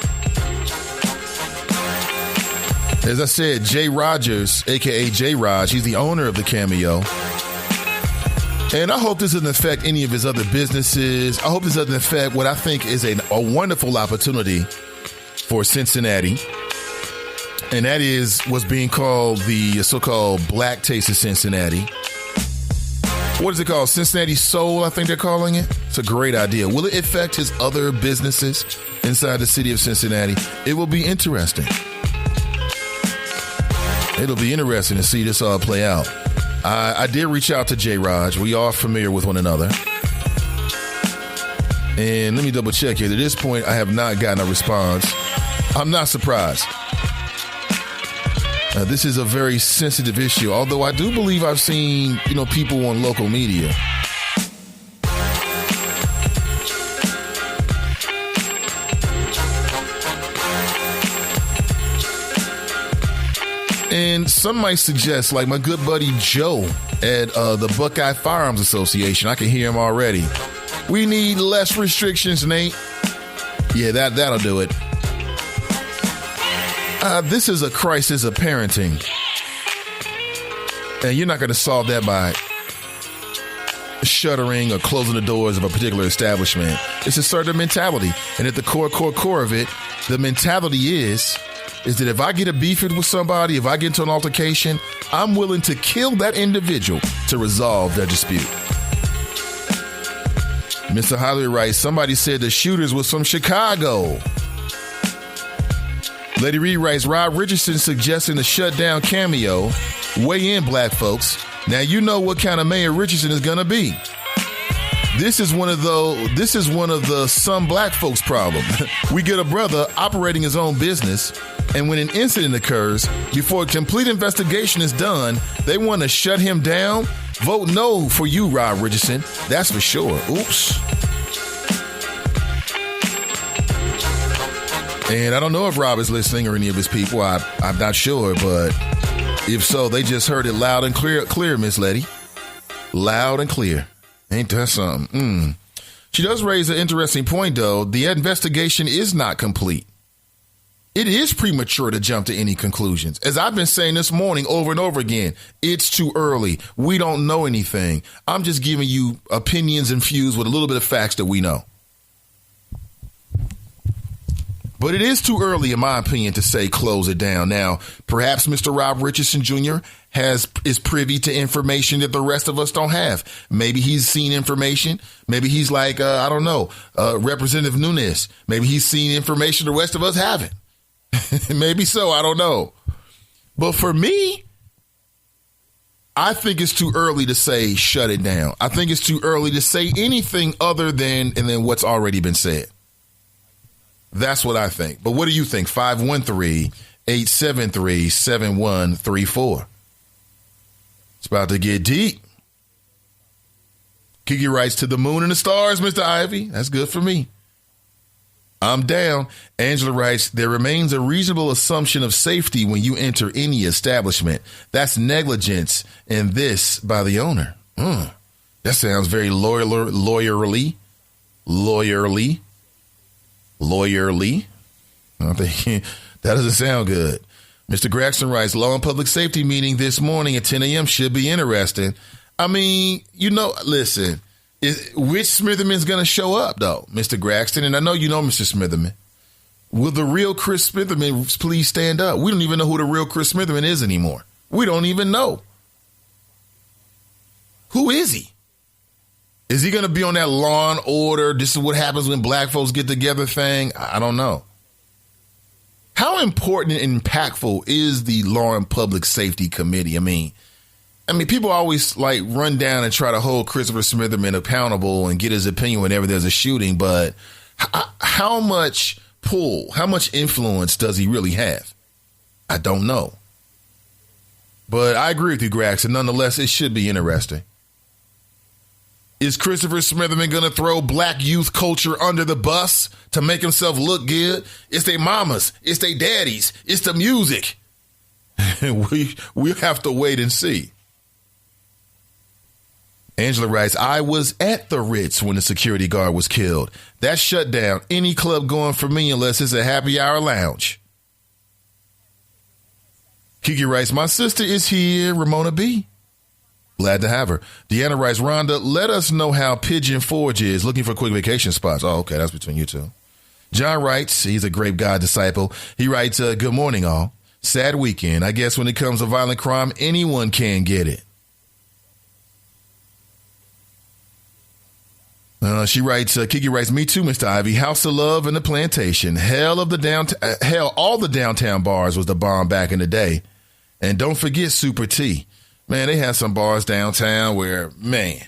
[SPEAKER 2] As I said, Jay Rogers, a.k.a. J. Raj, he's the owner of the Cameo. And I hope this doesn't affect any of his other businesses. I hope this doesn't affect what I think is a wonderful opportunity for Cincinnati. And that is what's being called the so-called Black Taste of Cincinnati. What is it called? Cincinnati Soul, I think they're calling it. It's a great idea. Will it affect his other businesses inside the city of Cincinnati? It will be interesting. It'll be interesting to see this all play out. I did reach out to J. Raj. We are familiar with one another. And let me double check here. To this point, I have not gotten a response. I'm not surprised. This is a very sensitive issue, although I do believe I've seen, people on local media. And some might suggest, like my good buddy Joe at the Buckeye Firearms Association, I can hear him already. We need less restrictions, Nate. Yeah, that'll do it. This is a crisis of parenting. And you're not going to solve that by shuttering or closing the doors of a particular establishment. It's a certain mentality. And at the core of it, the mentality is that if I get a beefing with somebody, if I get into an altercation, I'm willing to kill that individual to resolve that dispute. Mr. Holly writes, somebody said the shooters was from Chicago. Lady Reed writes, Rob Richardson suggesting to shut down Cameo. Weigh in, black folks. Now you know what kind of mayor Richardson is going to be. This is one of the some black folks problem. We get a brother operating his own business, and when an incident occurs, before a complete investigation is done, they want to shut him down. Vote no for you, Rob Richardson. That's for sure. Oops. And I don't know if Rob is listening or any of his people. I'm not sure, but if so, they just heard it loud and clear, Miss Letty. Loud and clear. Ain't that something? She does raise an interesting point, though. The investigation is not complete. It is premature to jump to any conclusions. As I've been saying this morning over and over again, it's too early. We don't know anything. I'm just giving you opinions infused with a little bit of facts that we know. But it is too early, in my opinion, to say close it down. Now, perhaps Mr. Rob Richardson Jr. is privy to information that the rest of us don't have. Maybe he's seen information. Maybe he's like, Representative Nunes. Maybe he's seen information the rest of us haven't. Maybe so. I don't know. But for me, I think it's too early to say shut it down. I think it's too early to say anything other than what's already been said. That's what I think. But what do you think? 513-873-7134. It's about to get deep. Kiki writes, to the moon and the stars, Mr. Ivy. That's good for me. I'm down. Angela writes, there remains a reasonable assumption of safety when you enter any establishment. That's negligence in this by the owner. That sounds very lawyerly. I think that doesn't sound good. Mr. Gregson writes, law and public safety meeting this morning at 10 a.m. should be interesting. I mean, listen, which Smitherman's going to show up, though, Mr. Gregson? And I know you know Mr. Smitherman. Will the real Chris Smitherman please stand up? We don't even know who the real Chris Smitherman is anymore. We don't even know. Who is he? Is he going to be on that Law and Order, this is what happens when black folks get together thing? I don't know. How important and impactful is the Law and Public Safety Committee? I mean, people always run down and try to hold Christopher Smitherman accountable and get his opinion whenever there's a shooting. But how much pull, how much influence does he really have? I don't know. But I agree with you, Gregson. Nonetheless, it should be interesting. Is Christopher Smitherman going to throw black youth culture under the bus to make himself look good? It's their mamas. It's their daddies. It's the music. We have to wait and see. Angela writes, I was at the Ritz when the security guard was killed. That shut down any club going for me unless it's a happy hour lounge. Kiki writes, my sister is here, Ramona B. Glad to have her. Deanna writes, Rhonda, let us know how Pigeon Forge is. Looking for quick vacation spots. Oh, okay. That's between you two. John writes, he's a great God disciple. He writes, good morning, all. Sad weekend. I guess when it comes to violent crime, anyone can get it. She writes, Kiki writes, me too, Mr. Ivy. House of Love and the Plantation. Hell, all the downtown bars was the bomb back in the day. And don't forget Super T. Man, they had some bars downtown where, man,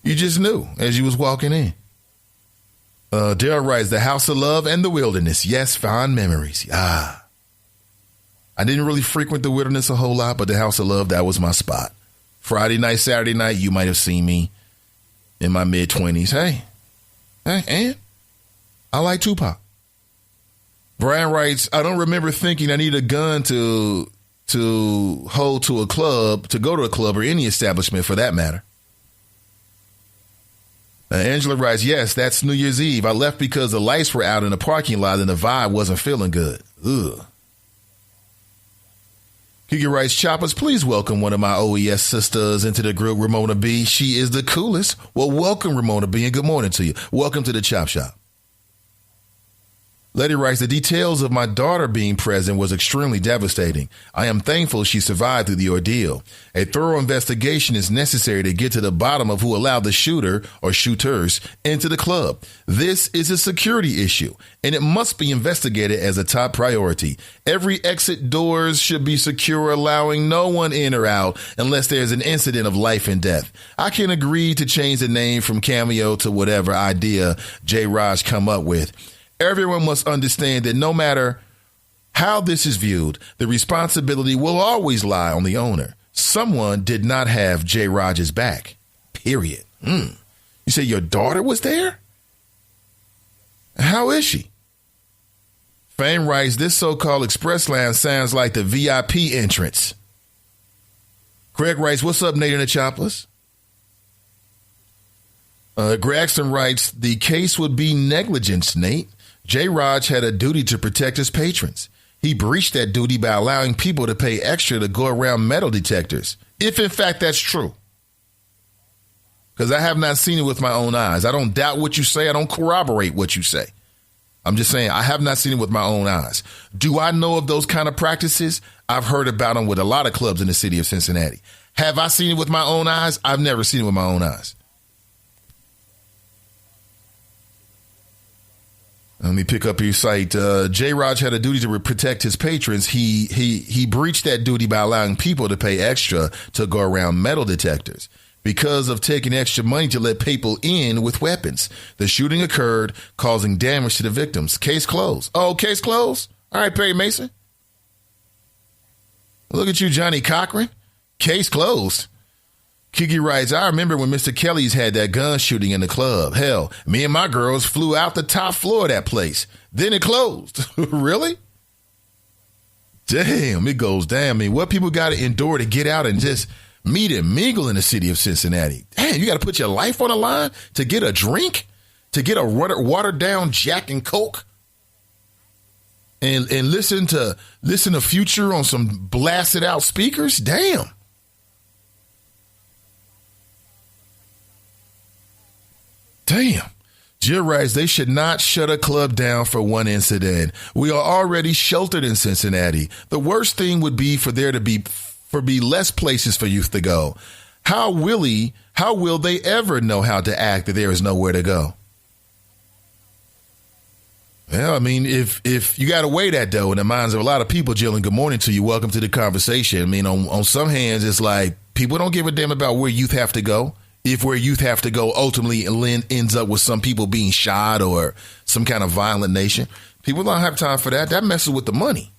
[SPEAKER 2] you just knew as you was walking in. Daryl writes, the House of Love and the Wilderness. Yes, fond memories. I didn't really frequent the Wilderness a whole lot, but the House of Love, that was my spot. Friday night, Saturday night, you might have seen me in my mid-20s. Hey, and I like Tupac. Brian writes, I don't remember thinking I need a gun to hold to a club, to go to a club or any establishment for that matter. Angela writes, yes, that's New Year's Eve. I left because the lights were out in the parking lot and the vibe wasn't feeling good. Ugh. Kiki writes, Choppers, please welcome one of my OES sisters into the group, Ramona B. She is the coolest. Well, welcome, Ramona B, and good morning to you. Welcome to the Chop Shop. Letty writes, the details of my daughter being present was extremely devastating. I am thankful she survived through the ordeal. A thorough investigation is necessary to get to the bottom of who allowed the shooter or shooters into the club. This is a security issue, and it must be investigated as a top priority. Every exit doors should be secure, allowing no one in or out unless there's an incident of life and death. I can agree to change the name from Cameo to whatever idea J. Raj come up with. Everyone must understand that no matter how this is viewed, the responsibility will always lie on the owner. Someone did not have J. Raj's back, period. You say your daughter was there? How is she? Fame writes, this so-called express line sounds like the VIP entrance. Craig writes, what's up, Nate and the Choppers? Gregson writes, the case would be negligence, Nate. J. Raj had a duty to protect his patrons. He breached that duty by allowing people to pay extra to go around metal detectors, if in fact that's true. Because I have not seen it with my own eyes. I don't doubt what you say. I don't corroborate what you say. I'm just saying I have not seen it with my own eyes. Do I know of those kind of practices? I've heard about them with a lot of clubs in the city of Cincinnati. Have I seen it with my own eyes? I've never seen it with my own eyes. Let me pick up your site. J. Raj had a duty to protect his patrons. He breached that duty by allowing people to pay extra to go around metal detectors because of taking extra money to let people in with weapons. The shooting occurred, causing damage to the victims. Case closed. Oh, case closed? All right, Perry Mason. Look at you, Johnny Cochran. Case closed. Kiki writes, I remember when Mr. Kelly's had that gun shooting in the club. Hell, me and my girls flew out the top floor of that place. Then it closed. Really? Damn, it goes down. I mean, what people got to endure to get out and just meet and mingle in the city of Cincinnati. Damn, you got to put your life on the line to get a drink, to get a watered down Jack and Coke, and listen to Future on some blasted out speakers. Damn. Damn. Jill writes, they should not shut a club down for one incident. We are already sheltered in Cincinnati. The worst thing would be for there to be less places for youth to go. How will they ever know how to act if there is nowhere to go? Well, I mean, if you got to weigh that, though, in the minds of a lot of people, Jill, and good morning to you. Welcome to the conversation. I mean, on some hands, it's like people don't give a damn about where youth have to go. If where youth have to go ultimately ends up with some people being shot or some kind of violent nation, people don't have time for that. That messes with the money.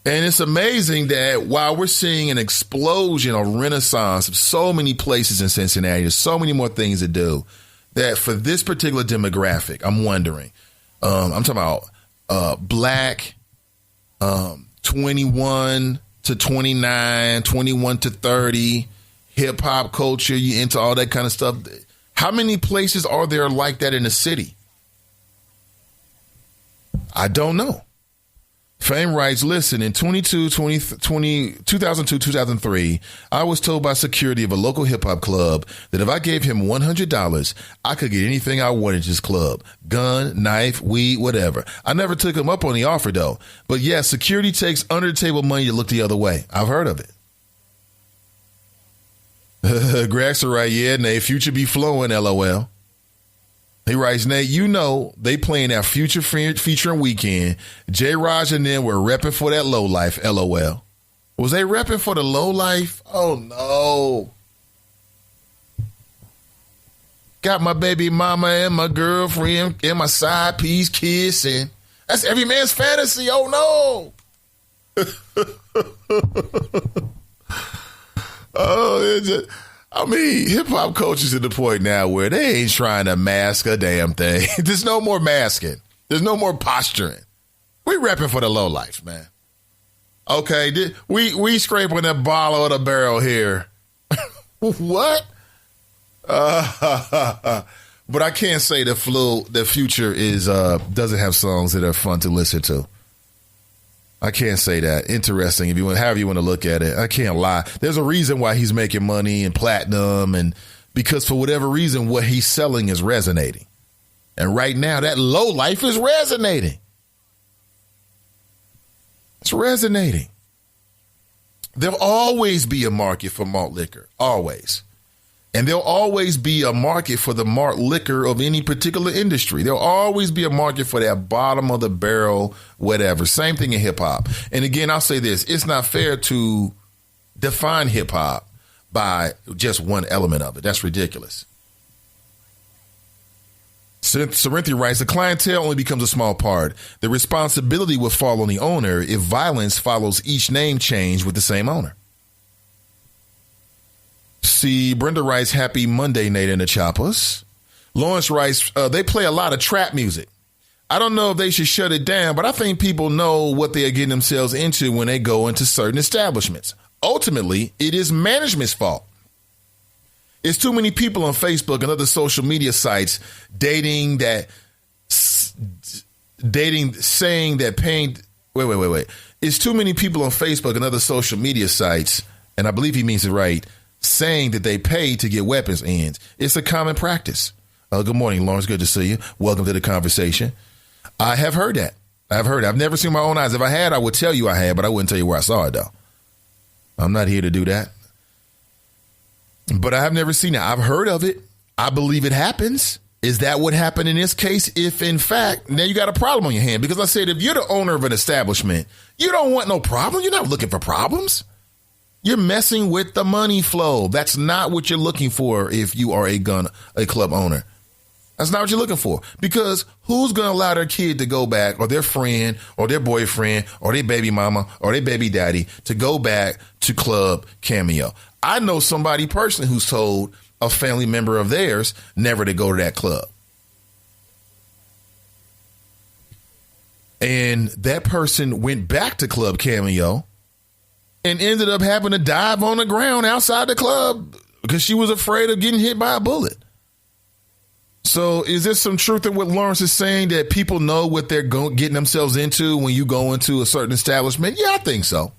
[SPEAKER 2] And it's amazing that while we're seeing an explosion or renaissance of so many places in Cincinnati, there's so many more things to do, that for this particular demographic, I'm wondering, I'm talking about black, 21 to 29, 21 to 30, hip hop culture, you into all that kind of stuff. How many places are there like that in the city? I don't know. Fame writes, listen, in 2002-2003, I was told by security of a local hip hop club that if I gave him $100, I could get anything I wanted at his club. Gun, knife, weed, whatever. I never took him up on the offer, though. But yeah, security takes under the table money to look the other way. I've heard of it. Grax are right, yeah, Nate, Future be flowing, LOL. He writes, Nate, you know they playing that Future featuring Weekend. J. Raj and them were repping for that low life, LOL. Was they repping for the low life? Oh, no. Got my baby mama and my girlfriend and my side piece kissing. That's every man's fantasy. Oh, no. Hip hop culture's to the point now where they ain't trying to mask a damn thing. There's no more masking. There's no more posturing. We repping for the low life, man. Okay, we scraping the bottom of the barrel here. What? But I can't say the Future is doesn't have songs that are fun to listen to. I can't say that. Interesting. If you want, however you want to look at it, I can't lie. There's a reason why he's making money and platinum, and because for whatever reason, what he's selling is resonating. And right now, that low life is resonating. It's resonating. There'll always be a market for malt liquor, always. And there'll always be a market for the malt liquor of any particular industry. There'll always be a market for that bottom of the barrel, whatever. Same thing in hip hop. And again, I'll say this. It's not fair to define hip hop by just one element of it. That's ridiculous. Serenthi writes, the clientele only becomes a small part. The responsibility will fall on the owner if violence follows each name change with the same owner. See, Brenda writes, happy Monday, Nate and the Choppers. Lawrence writes, they play a lot of trap music. I don't know if they should shut it down, but I think people know what they are getting themselves into when they go into certain establishments. Ultimately, it is management's fault. It's too many people on Facebook and other social media sites saying that paying. Wait. It's too many people on Facebook and other social media sites, and I believe he means it right, saying that they pay to get weapons ends. It's a common practice. Good morning, Lawrence. Good to see you. Welcome to the conversation. I have heard that. I've never seen my own eyes. If I had, I would tell you I had, but I wouldn't tell you where I saw it, though. I'm not here to do that. But I have never seen it. I've heard of it. I believe it happens. Is that what happened in this case? If, in fact, now you got a problem on your hand. Because I said, if you're the owner of an establishment, you don't want no problem. You're not looking for problems. You're messing with the money flow. That's not what you're looking for if you are a club owner. That's not what you're looking for. Because who's going to allow their kid to go back, or their friend, or their boyfriend, or their baby mama, or their baby daddy to go back to Club Cameo? I know somebody personally who's told a family member of theirs never to go to that club. And that person went back to Club Cameo and ended up having to dive on the ground outside the club because she was afraid of getting hit by a bullet. So is there some truth in what Lawrence is saying, that people know what they're getting themselves into when you go into a certain establishment? Yeah, I think so.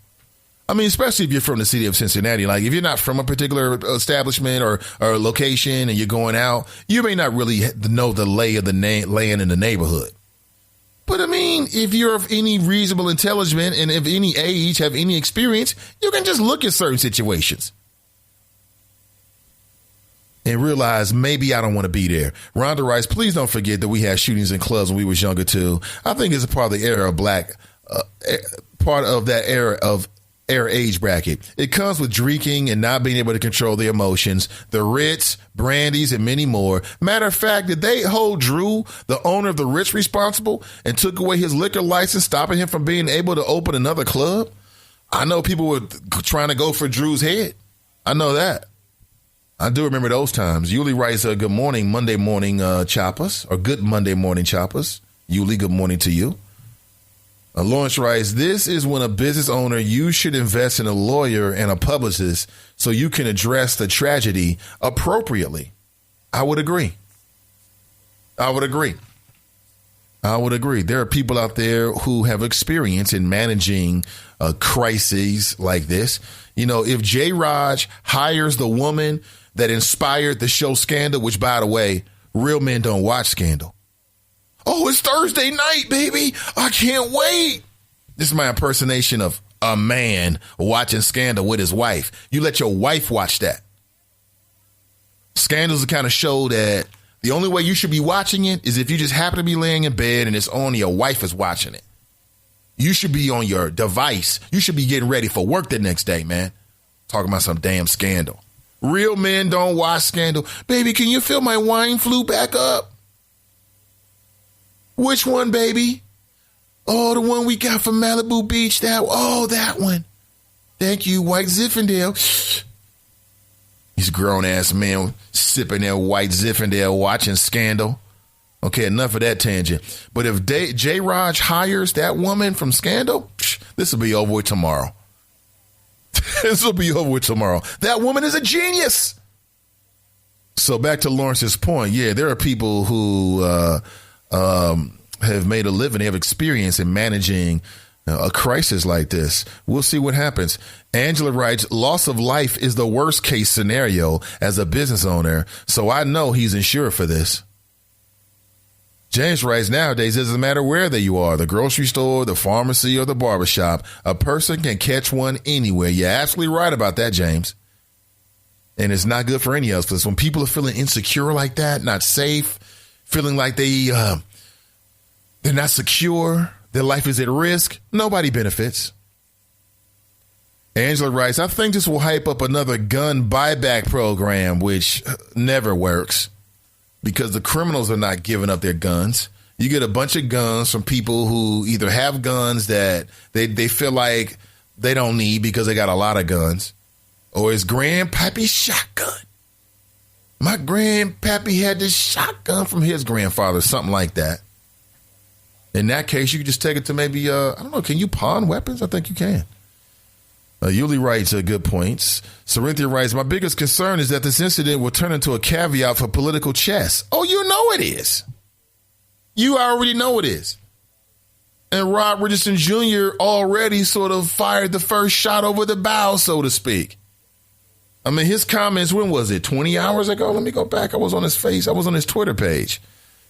[SPEAKER 2] I mean, especially if you're from the city of Cincinnati. Like, if you're not from a particular establishment or location and you're going out, you may not really know the lay of the land in the neighborhood. But I mean, if you're of any reasonable intelligence and of any age, have any experience, you can just look at certain situations and realize maybe I don't want to be there. Rhonda writes, please don't forget that we had shootings in clubs when we was younger too. I think it's a part of the era of part of that era of age bracket. It comes with drinking and not being able to control the emotions, the Ritz, brandies, and many more. Matter of fact, did they hold Drew, the owner of the Ritz, responsible and took away his liquor license, stopping him from being able to open another club? I know people were trying to go for Drew's head. I know that. I do remember those times. Yuli writes, good morning, Monday morning choppers, or good Monday morning choppers. Yuli, good morning to you. Lawrence writes, this is when a business owner, you should invest in a lawyer and a publicist so you can address the tragedy appropriately. I would agree. There are people out there who have experience in managing crises like this. You know, if J. Raj hires the woman that inspired the show Scandal, which, by the way, real men don't watch Scandal. Oh, it's Thursday night, baby. I can't wait. This is my impersonation of a man watching Scandal with his wife. You let your wife watch that. Scandal's the kind of show that the only way you should be watching it is if you just happen to be laying in bed and it's on, your wife is watching it. You should be on your device. You should be getting ready for work the next day, man. Talking about some damn Scandal. Real men don't watch Scandal. Baby, can you feel my wine flew back up? Which one, baby? Oh, the one we got from Malibu Beach. That one. Thank you, White Zinfandel. These grown-ass men sipping their White Zinfandel watching Scandal. Okay, enough of that tangent. But if J. Raj hires that woman from Scandal, this will be over with tomorrow. That woman is a genius. So back to Lawrence's point. Yeah, there are people who have made a living, they have experience in managing a crisis like this. We'll see what happens. Angela writes, loss of life is the worst case scenario as a business owner, so I know he's insured for this. James writes, nowadays, it doesn't matter where that you are, the grocery store, the pharmacy, or the barbershop, a person can catch one anywhere. You're absolutely right about that, James. And it's not good for any of us, because when people are feeling insecure like that, not safe, feeling like they're not secure, their life is at risk, nobody benefits. Angela writes, I think this will hype up another gun buyback program, which never works because the criminals are not giving up their guns. You get a bunch of guns from people who either have guns that they feel like they don't need because they got a lot of guns, or it's grandpappy's shotgun. My grandpappy had this shotgun from his grandfather, something like that. In that case, you can just take it to maybe, I don't know, can you pawn weapons? I think you can. Yuli writes good points. Corinthia writes, my biggest concern is that this incident will turn into a caveat for political chess. Oh, you know it is. You already know it is. And Rod Richardson Jr. already sort of fired the first shot over the bow, so to speak. I mean, his comments, when was it? 20 hours ago? Let me go back. I was on his Twitter page.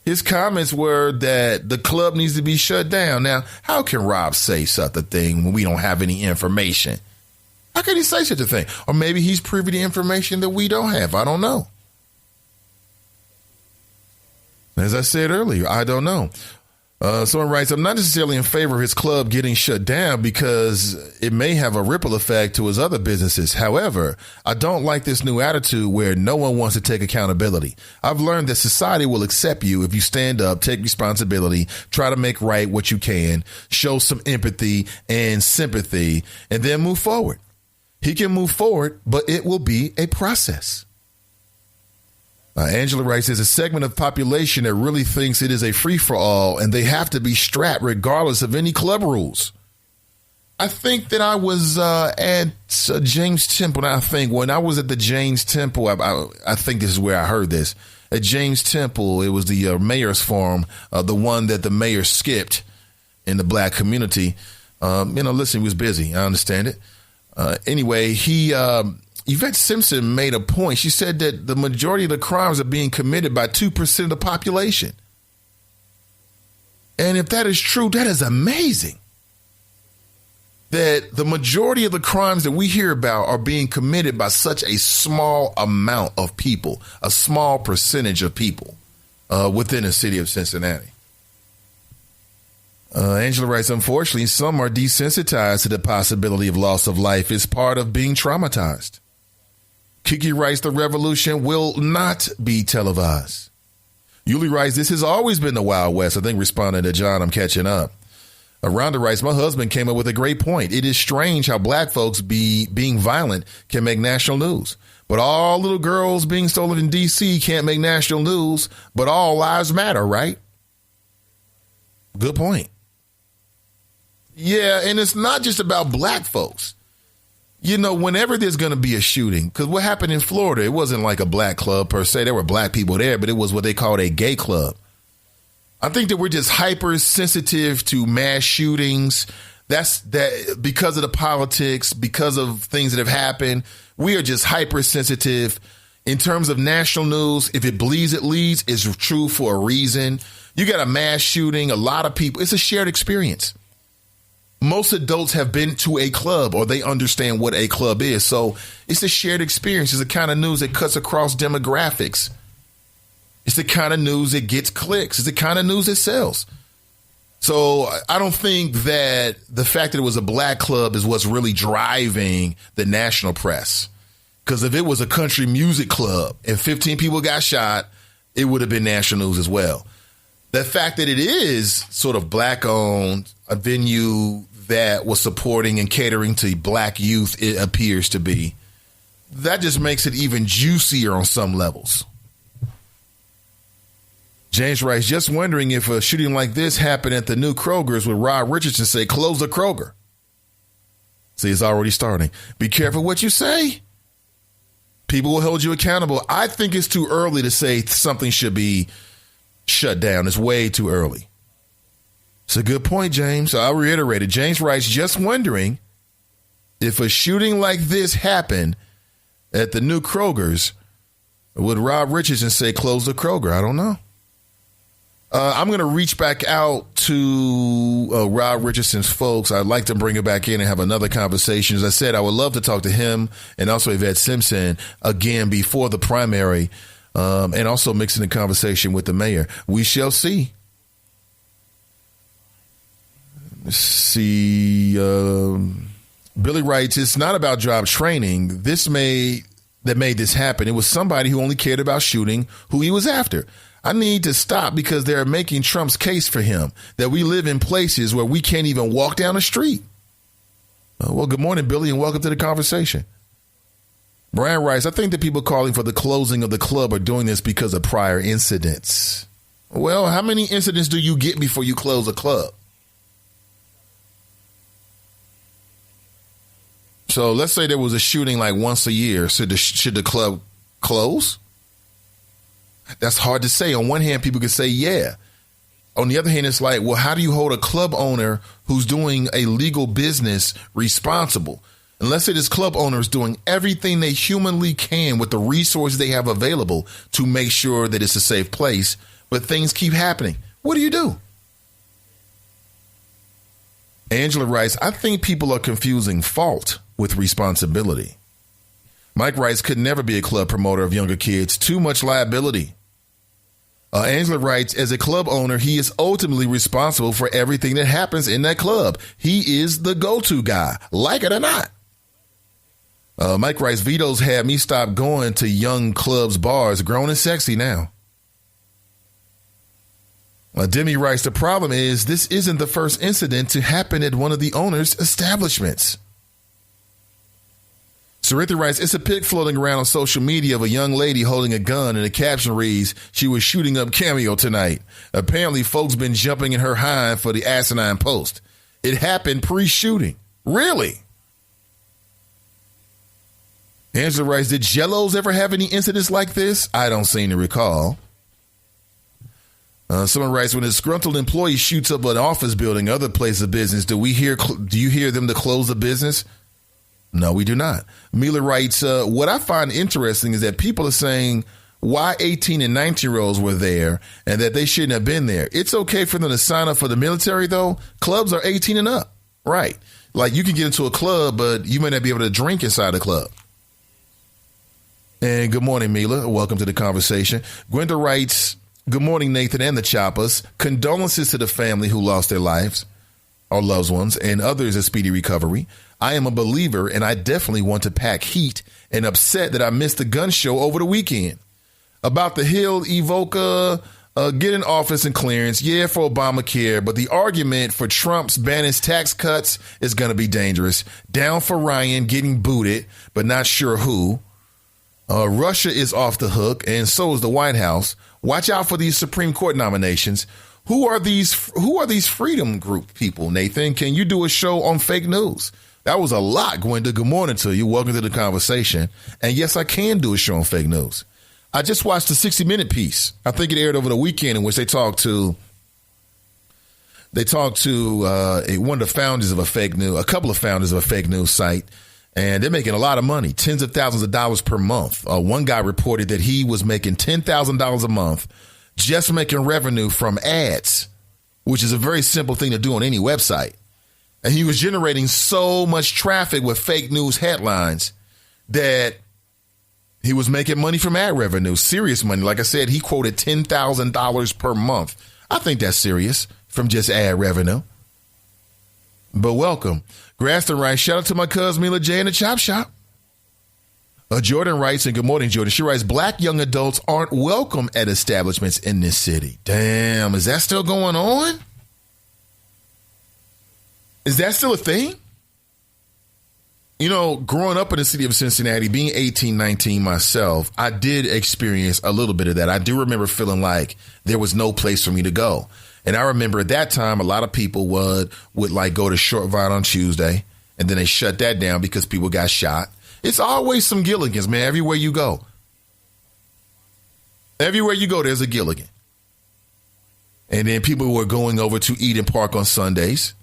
[SPEAKER 2] His comments were that the club needs to be shut down. Now, how can Rob say such a thing when we don't have any information? How can he say such a thing? Or maybe he's privy to information that we don't have. I don't know. As I said earlier, I don't know. Someone writes, I'm not necessarily in favor of his club getting shut down because it may have a ripple effect to his other businesses. However, I don't like this new attitude where no one wants to take accountability. I've learned that society will accept you if you stand up, take responsibility, try to make right what you can, show some empathy and sympathy, and then move forward. He can move forward, but it will be a process. Angela writes, there's a segment of population that really thinks it is a free-for-all and they have to be strapped regardless of any club rules. I think that I was at James Temple. And I think when I was at the James Temple, I think this is where I heard this. At James Temple, it was the mayor's forum, the one that the mayor skipped in the black community. Listen, he was busy. I understand it. Anyway, Yvette Simpson made a point. She said that the majority of the crimes are being committed by 2% of the population. And if that is true, that is amazing. That the majority of the crimes that we hear about are being committed by such a small amount of people, a small percentage of people within the city of Cincinnati. Angela writes, unfortunately, some are desensitized to the possibility of loss of life. It's part of being traumatized. Kiki writes, the revolution will not be televised. Yuli writes, this has always been the Wild West. I think responding to John, I'm catching up. Rhonda writes, my husband came up with a great point. It is strange how black folks being violent can make national news. But all little girls being stolen in D.C. can't make national news, but all lives matter, right? Good point. Yeah, and it's not just about black folks. Whenever there's going to be a shooting, because what happened in Florida, it wasn't like a black club per se. There were black people there, but it was what they called a gay club. I think that we're just hypersensitive to mass shootings. That's that because of the politics, because of things that have happened. We are just hypersensitive in terms of national news. If it bleeds, it leads is true for a reason. You got a mass shooting, a lot of people. It's a shared experience. Most adults have been to a club or they understand what a club is. So it's a shared experience. It's the kind of news that cuts across demographics. It's the kind of news that gets clicks. It's the kind of news that sells. So I don't think that the fact that it was a black club is what's really driving the national press. Because if it was a country music club and 15 people got shot, it would have been national news as well. The fact that it is sort of black owned, a venue that was supporting and catering to black youth, it appears to be, that just makes it even juicier on some levels. James writes, just wondering if a shooting like this happened at the new Kroger's, would Rod Richardson say, close the Kroger? See, it's already starting. Be careful what you say. People will hold you accountable. I think it's too early to say something should be shut down. It's way too early. It's a good point, James. I'll reiterate it. James writes, just wondering if a shooting like this happened at the new Kroger's, would Rob Richardson say close the Kroger? I don't know. I'm going to reach back out to Rob Richardson's folks. I'd like to bring it back in and have another conversation. As I said, I would love to talk to him and also Yvette Simpson again before the primary, and also mixing the conversation with the mayor. We shall see. Let's see. Billy writes, it's not about job training. That made this happen. It was somebody who only cared about shooting who he was after. I need to stop because they're making Trump's case for him, that we live in places where we can't even walk down the street. Well, good morning, Billy, and welcome to the conversation. Brian writes, I think the people calling for the closing of the club are doing this because of prior incidents. Well, how many incidents do you get before you close a club? So let's say there was a shooting like once a year. Should the club close? That's hard to say. On one hand, people could say, yeah. On the other hand, it's like, well, how do you hold a club owner who's doing a legal business responsible? And let's say this club owner is doing everything they humanly can with the resources they have available to make sure that it's a safe place, but things keep happening. What do you do? Angela writes, I think people are confusing fault with responsibility. Mike writes, could never be a club promoter of younger kids. Too much liability. Angela writes, as a club owner, he is ultimately responsible for everything that happens in that club. He is the go-to guy, like it or not. Mike writes, vetoes had me stop going to young clubs, bars, grown and sexy now. Demi writes, the problem is this isn't the first incident to happen at one of the owner's establishments. Saritha writes, it's a pic floating around on social media of a young lady holding a gun, and the caption reads, she was shooting up Cameo tonight. Apparently, folks been jumping in her hind for the asinine post. It happened pre-shooting. Really? Angela writes, did Jellos ever have any incidents like this? I don't seem to recall. Someone writes, when a disgruntled employee shoots up an office building, other place of business, do you hear them to close the business? No, we do not. Mila writes, what I find interesting is that people are saying why 18 and 19-year-olds were there and that they shouldn't have been there. It's okay for them to sign up for the military, though. Clubs are 18 and up. Right. Like you can get into a club, but you may not be able to drink inside the club. And good morning, Mila. Welcome to the conversation. Gwenda writes, good morning, Nathan and the Choppers. Condolences to the family who lost their lives or loved ones and others a speedy recovery. I am a believer, and I definitely want to pack heat and upset that I missed the gun show over the weekend. About the Hill Evoca, getting office and clearance, yeah, for Obamacare, but the argument for Trump's banning tax cuts is going to be dangerous. Down for Ryan getting booted, but not sure who. Russia is off the hook, and so is the White House. Watch out for these Supreme Court nominations. Who are these Freedom Group people, Nathan? Can you do a show on fake news? That was a lot, Gwenda. Good morning to you. Welcome to the conversation. And yes, I can do a show on fake news. I just watched the 60-minute piece. I think it aired over the weekend in which they talked to one of the founders of a couple of founders of a fake news site. And they're making a lot of money, tens of thousands of dollars per month. One guy reported that he was making $10,000 a month just making revenue from ads, which is a very simple thing to do on any website. And he was generating so much traffic with fake news headlines that he was making money from ad revenue, serious money. Like I said, he quoted $10,000 per month. I think that's serious from just ad revenue. But welcome. Graston writes, shout out to my cousin Mila J in the Chop Shop. Jordan writes, and good morning, Jordan. She writes, black young adults aren't welcome at establishments in this city. Damn, is that still going on? Is that still a thing? You know, growing up in the city of Cincinnati, being 18, 19 myself, I did experience a little bit of that. I do remember feeling like there was no place for me to go. And I remember at that time, a lot of people would like go to Short Vine on Tuesday, and then they shut that down because people got shot. It's always some Gilligans, man, everywhere you go. Everywhere you go, there's a Gilligan. And then people were going over to Eden Park on Sundays.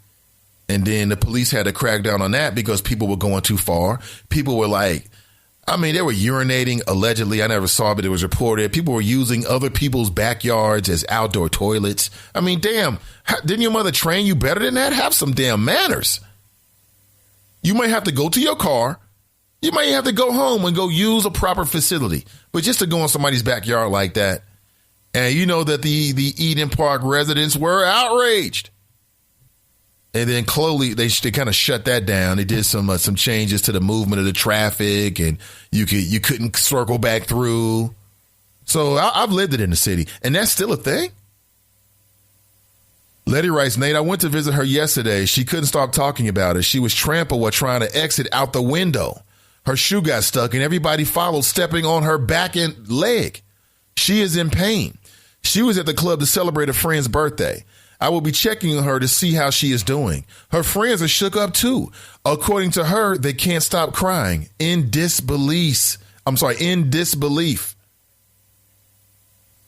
[SPEAKER 2] And then the police had to crack down on that because people were going too far. People were like, I mean, they were urinating, allegedly. I never saw it, but it was reported. People were using other people's backyards as outdoor toilets. I mean, damn, didn't your mother train you better than that? Have some damn manners. You might have to go to your car. You might have to go home and go use a proper facility. But just to go in somebody's backyard like that, and you know that the Eden Park residents were outraged. And then slowly they kind of shut that down. They did some changes to the movement of the traffic, and you couldn't circle back through. So I've lived it in the city, and that's still a thing. Letty writes, Nate, I went to visit her yesterday. She couldn't stop talking about it. She was trampled while trying to exit out the window. Her shoe got stuck, and everybody followed, stepping on her back and leg. She is in pain. She was at the club to celebrate a friend's birthday. I will be checking on her to see how she is doing. Her friends are shook up too. According to her, they can't stop crying in disbelief.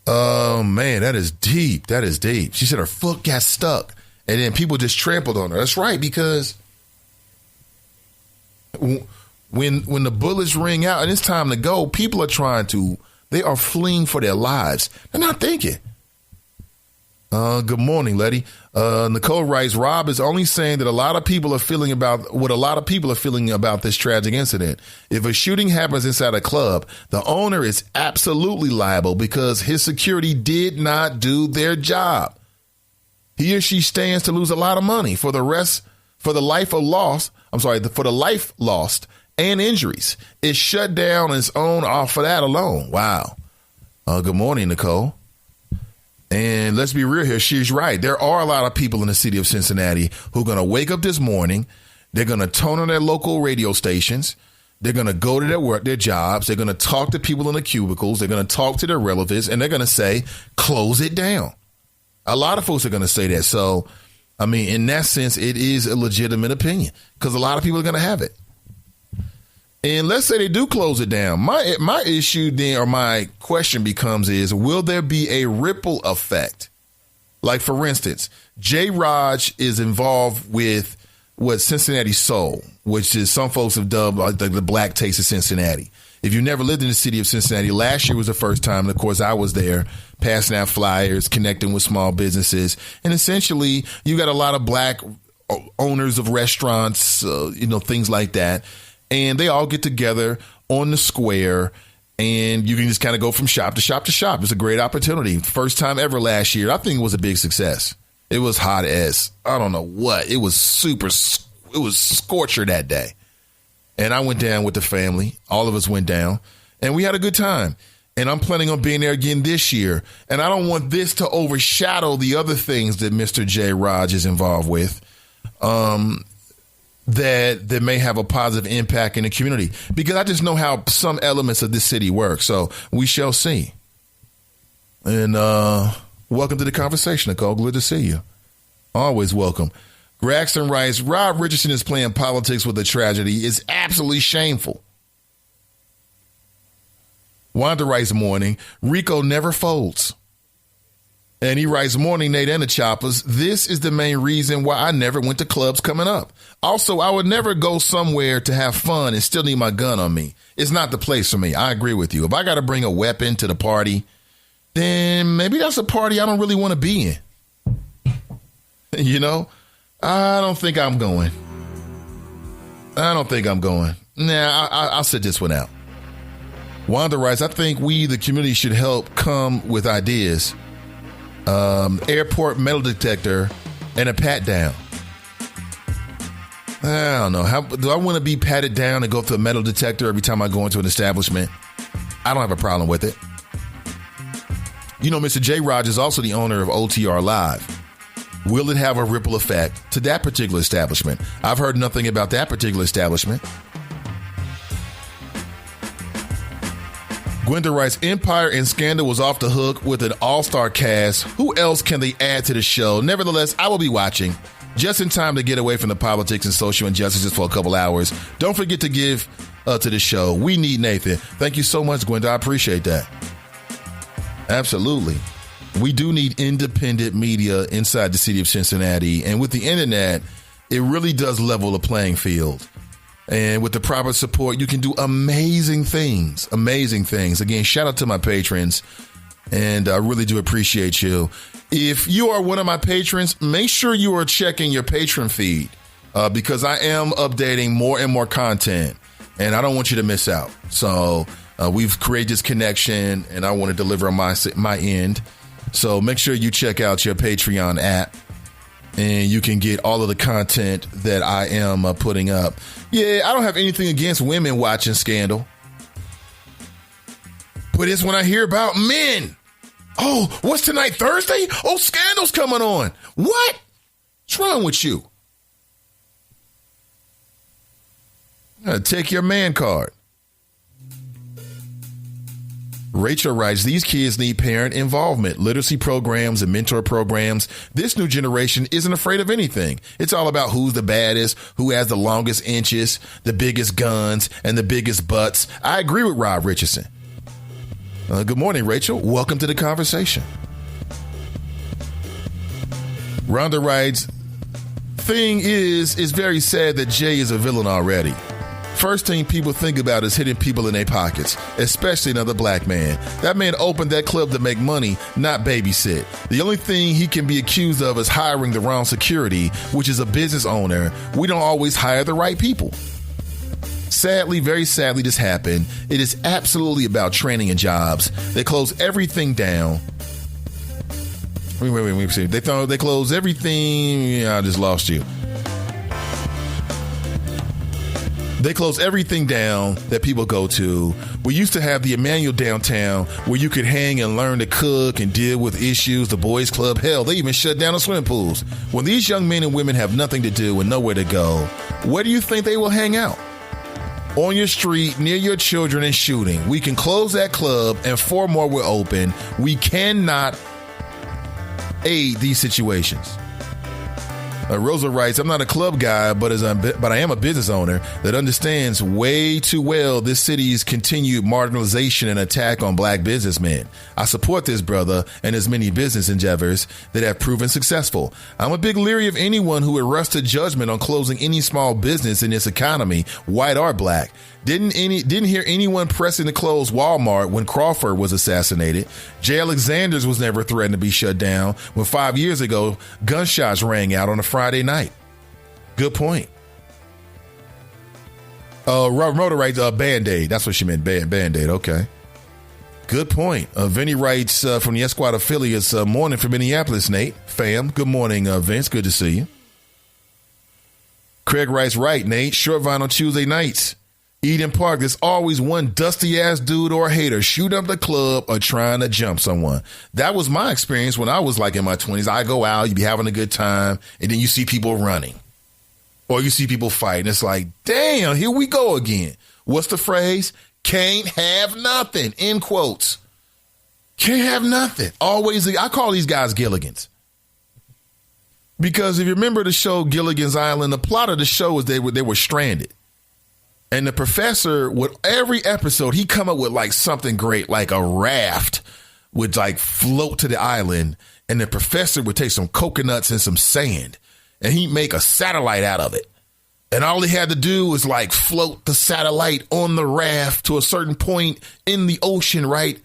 [SPEAKER 2] Oh, man, that is deep. That is deep. She said her foot got stuck and then people just trampled on her. That's right, because when the bullets ring out and it's time to go, people are they are fleeing for their lives. They're not thinking. Good morning, Letty. Nicole writes, Rob is only saying that a lot of people are feeling about this tragic incident. If a shooting happens inside a club, the owner is absolutely liable because his security did not do their job. He or she stands to lose a lot of money for the life lost and injuries. It's shut down its own off for that alone. Wow. Good morning, Nicole. And let's be real here. She's right. There are a lot of people in the city of Cincinnati who are going to wake up this morning. They're going to tone on their local radio stations. They're going to go to their jobs. They're going to talk to people in the cubicles. They're going to talk to their relatives, and they're going to say, close it down. A lot of folks are going to say that. So, I mean, in that sense, it is a legitimate opinion because a lot of people are going to have it. And let's say they do close it down. My issue then, or my question becomes is, will there be a ripple effect? Like, for instance, J. Raj is involved with what Cincinnati Soul, which is some folks have dubbed like the black taste of Cincinnati. If you never lived in the city of Cincinnati, last year was the first time. And of course, I was there passing out flyers, connecting with small businesses. And essentially, you got a lot of black owners of restaurants, things like that. And they all get together on the square, and you can just kind of go from shop to shop to shop. It's a great opportunity. First time ever last year. I think it was a big success. It was hot as, I don't know what. It was scorcher that day. And I went down with the family. All of us went down, and we had a good time. And I'm planning on being there again this year. And I don't want this to overshadow the other things that Mr. J. Raj is involved with. That may have a positive impact in the community, because I just know how some elements of this city work. So we shall see. And welcome to the conversation, Nicole. Good to see you. Always welcome. Braxton writes, Rob Richardson is playing politics with a tragedy. It's absolutely shameful. Wanda writes, morning. Rico never folds. And he writes, morning, Nate and the Choppers. This is the main reason why I never went to clubs coming up. Also, I would never go somewhere to have fun and still need my gun on me. It's not the place for me. I agree with you. If I got to bring a weapon to the party, then maybe that's a party I don't really want to be in. I don't think I'm going. Nah, I'll sit this one out. Wanda writes, I think we, the community, should help come with ideas. Airport metal detector and a pat down. I don't know. How do I want to be patted down and go through a metal detector every time I go into an establishment? I don't have a problem with it. Mr. J. Raj is also the owner of OTR Live. Will it have a ripple effect to that particular establishment? I've heard nothing about that particular establishment. Gwenda writes, Empire and Scandal was off the hook with an all-star cast. Who else can they add to the show? Nevertheless, I will be watching just in time to get away from the politics and social injustices for a couple hours. Don't forget to give to the show. We need Nathan. Thank you so much, Gwenda. I appreciate that. Absolutely. We do need independent media inside the city of Cincinnati. And with the internet, it really does level the playing field. And with the proper support, you can do amazing things. Amazing things. Again, shout out to my patrons. And I really do appreciate you. If you are one of my patrons, make sure you are checking your patron feed because I am updating more and more content. And I don't want you to miss out. So we've created this connection, and I want to deliver on my end. So make sure you check out your Patreon app, and you can get all of the content that I am putting up. Yeah, I don't have anything against women watching Scandal. But it's when I hear about men. Oh, what's tonight, Thursday? Oh, Scandal's coming on. What? What's wrong with you? Take your man card. Rachel writes, these kids need parent involvement, literacy programs and mentor programs. This new generation isn't afraid of anything. It's all about who's the baddest, who has the longest inches, the biggest guns, and the biggest butts. I agree with Rob Richardson. Good morning, Rachel. Welcome to the conversation. Rhonda writes, thing is, it's very sad that Jay is a villain already. First thing people think about is hitting people in their pockets, especially another black man. That man opened that club to make money, not babysit. The only thing he can be accused of is hiring the wrong security, which is a business owner. We don't always hire the right people. Sadly, very sadly, this happened. It is absolutely about training and jobs. They close everything down. Wait. They close everything. I just lost you. They close everything down that people go to. We used to have the Emmanuel downtown where you could hang and learn to cook and deal with issues, the boys club. Hell, they even shut down the swimming pools. When these young men and women have nothing to do and nowhere to go, where do you think they will hang out? On your street, near your children, and shooting. We can close that club and 4 more will open. We cannot aid these situations. Rosa writes, I'm not a club guy, but I am a business owner that understands way too well this city's continued marginalization and attack on black businessmen. I support this brother and his many business endeavors that have proven successful. I'm a big leery of anyone who would rush to judgment on closing any small business in this economy, white or black. Didn't hear anyone pressing to close Walmart when Crawford was assassinated. J. Alexander's was never threatened to be shut down when 5 years ago gunshots rang out on a Friday night. Good point. Rhoda writes, Band-Aid. That's what she meant, Band-Aid. Okay. Good point. Vinny writes from the Esquire affiliates, morning from Minneapolis, Nate. Fam. Good morning, Vince. Good to see you. Craig writes, right, Nate. Short vinyl Tuesday nights. Eden Park, there's always one dusty-ass dude or hater shoot up the club or trying to jump someone. That was my experience when I was like in my 20s. I go out, you be having a good time, and then you see people running. Or you see people fighting. It's like, damn, here we go again. What's the phrase? Can't have nothing, in quotes. Can't have nothing. Always, I call these guys Gilligans. Because if you remember the show Gilligan's Island, the plot of the show is they were stranded. And the professor, with every episode, he come up with like something great, like a raft would like float to the island. And the professor would take some coconuts and some sand and he'd make a satellite out of it. And all he had to do was like float the satellite on the raft to a certain point in the ocean, right?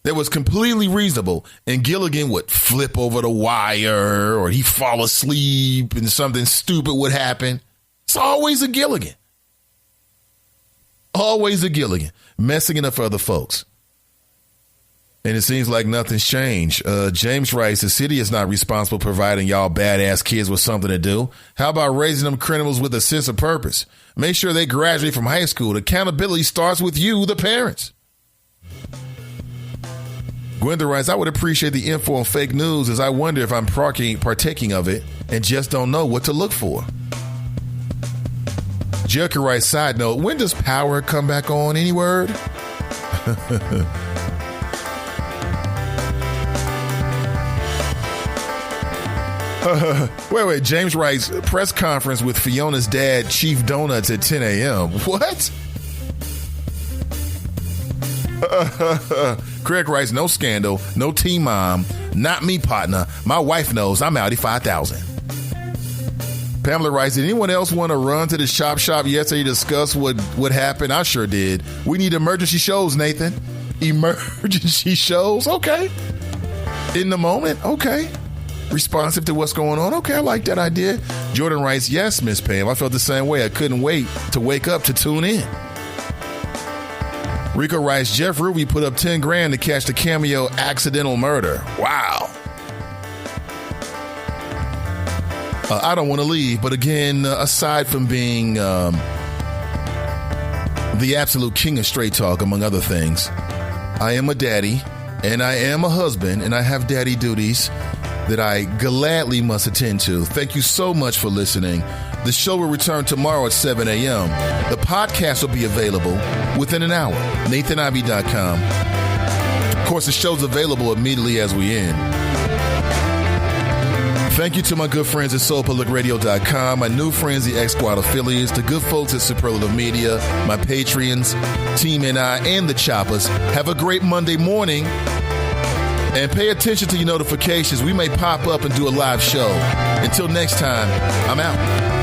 [SPEAKER 2] That was completely reasonable. And Gilligan would flip over the wire or he'd fall asleep and something stupid would happen. It's always a Gilligan. Always a Gilligan, messing it up for other folks. And it seems like nothing's changed. James writes, the city is not responsible for providing y'all badass kids with something to do. How about raising them criminals with a sense of purpose? Make sure they graduate from high school. Accountability starts with you, the parents. Gwenda writes, I would appreciate the info on fake news as I wonder if I'm partaking of it and just don't know what to look for. Jerker writes, side note, when does power come back on? Any word? Wait. James writes, press conference with Fiona's dad, Chief Donuts at 10 a.m. What? Craig writes, no scandal, no teen mom. Not me, partner. My wife knows I'm Audi 5000. Pamela writes, did anyone else want to run to the shop yesterday to discuss what happened? I sure did. We need emergency shows, Nathan. Emergency shows? Okay. In the moment? Okay. Responsive to what's going on? Okay, I like that idea. Jordan writes, yes, Miss Pam. I felt the same way. I couldn't wait to wake up to tune in. Rico writes, Jeff Ruby put up $10,000 to catch the Cameo accidental murder. Wow. I don't want to leave, but again, aside from being the absolute king of straight talk, among other things, I am a daddy, and I am a husband, and I have daddy duties that I gladly must attend to. Thank you so much for listening. The show will return tomorrow at 7 a.m. The podcast will be available within an hour. NathanIvey.com. Of course, the show's available immediately as we end. Thank you to my good friends at SoulPublicRadio.com, my new friends, the X Squad affiliates, the good folks at Superlative Media, my Patreons, Team NI, and the Choppers. Have a great Monday morning, and pay attention to your notifications. We may pop up and do a live show. Until next time, I'm out.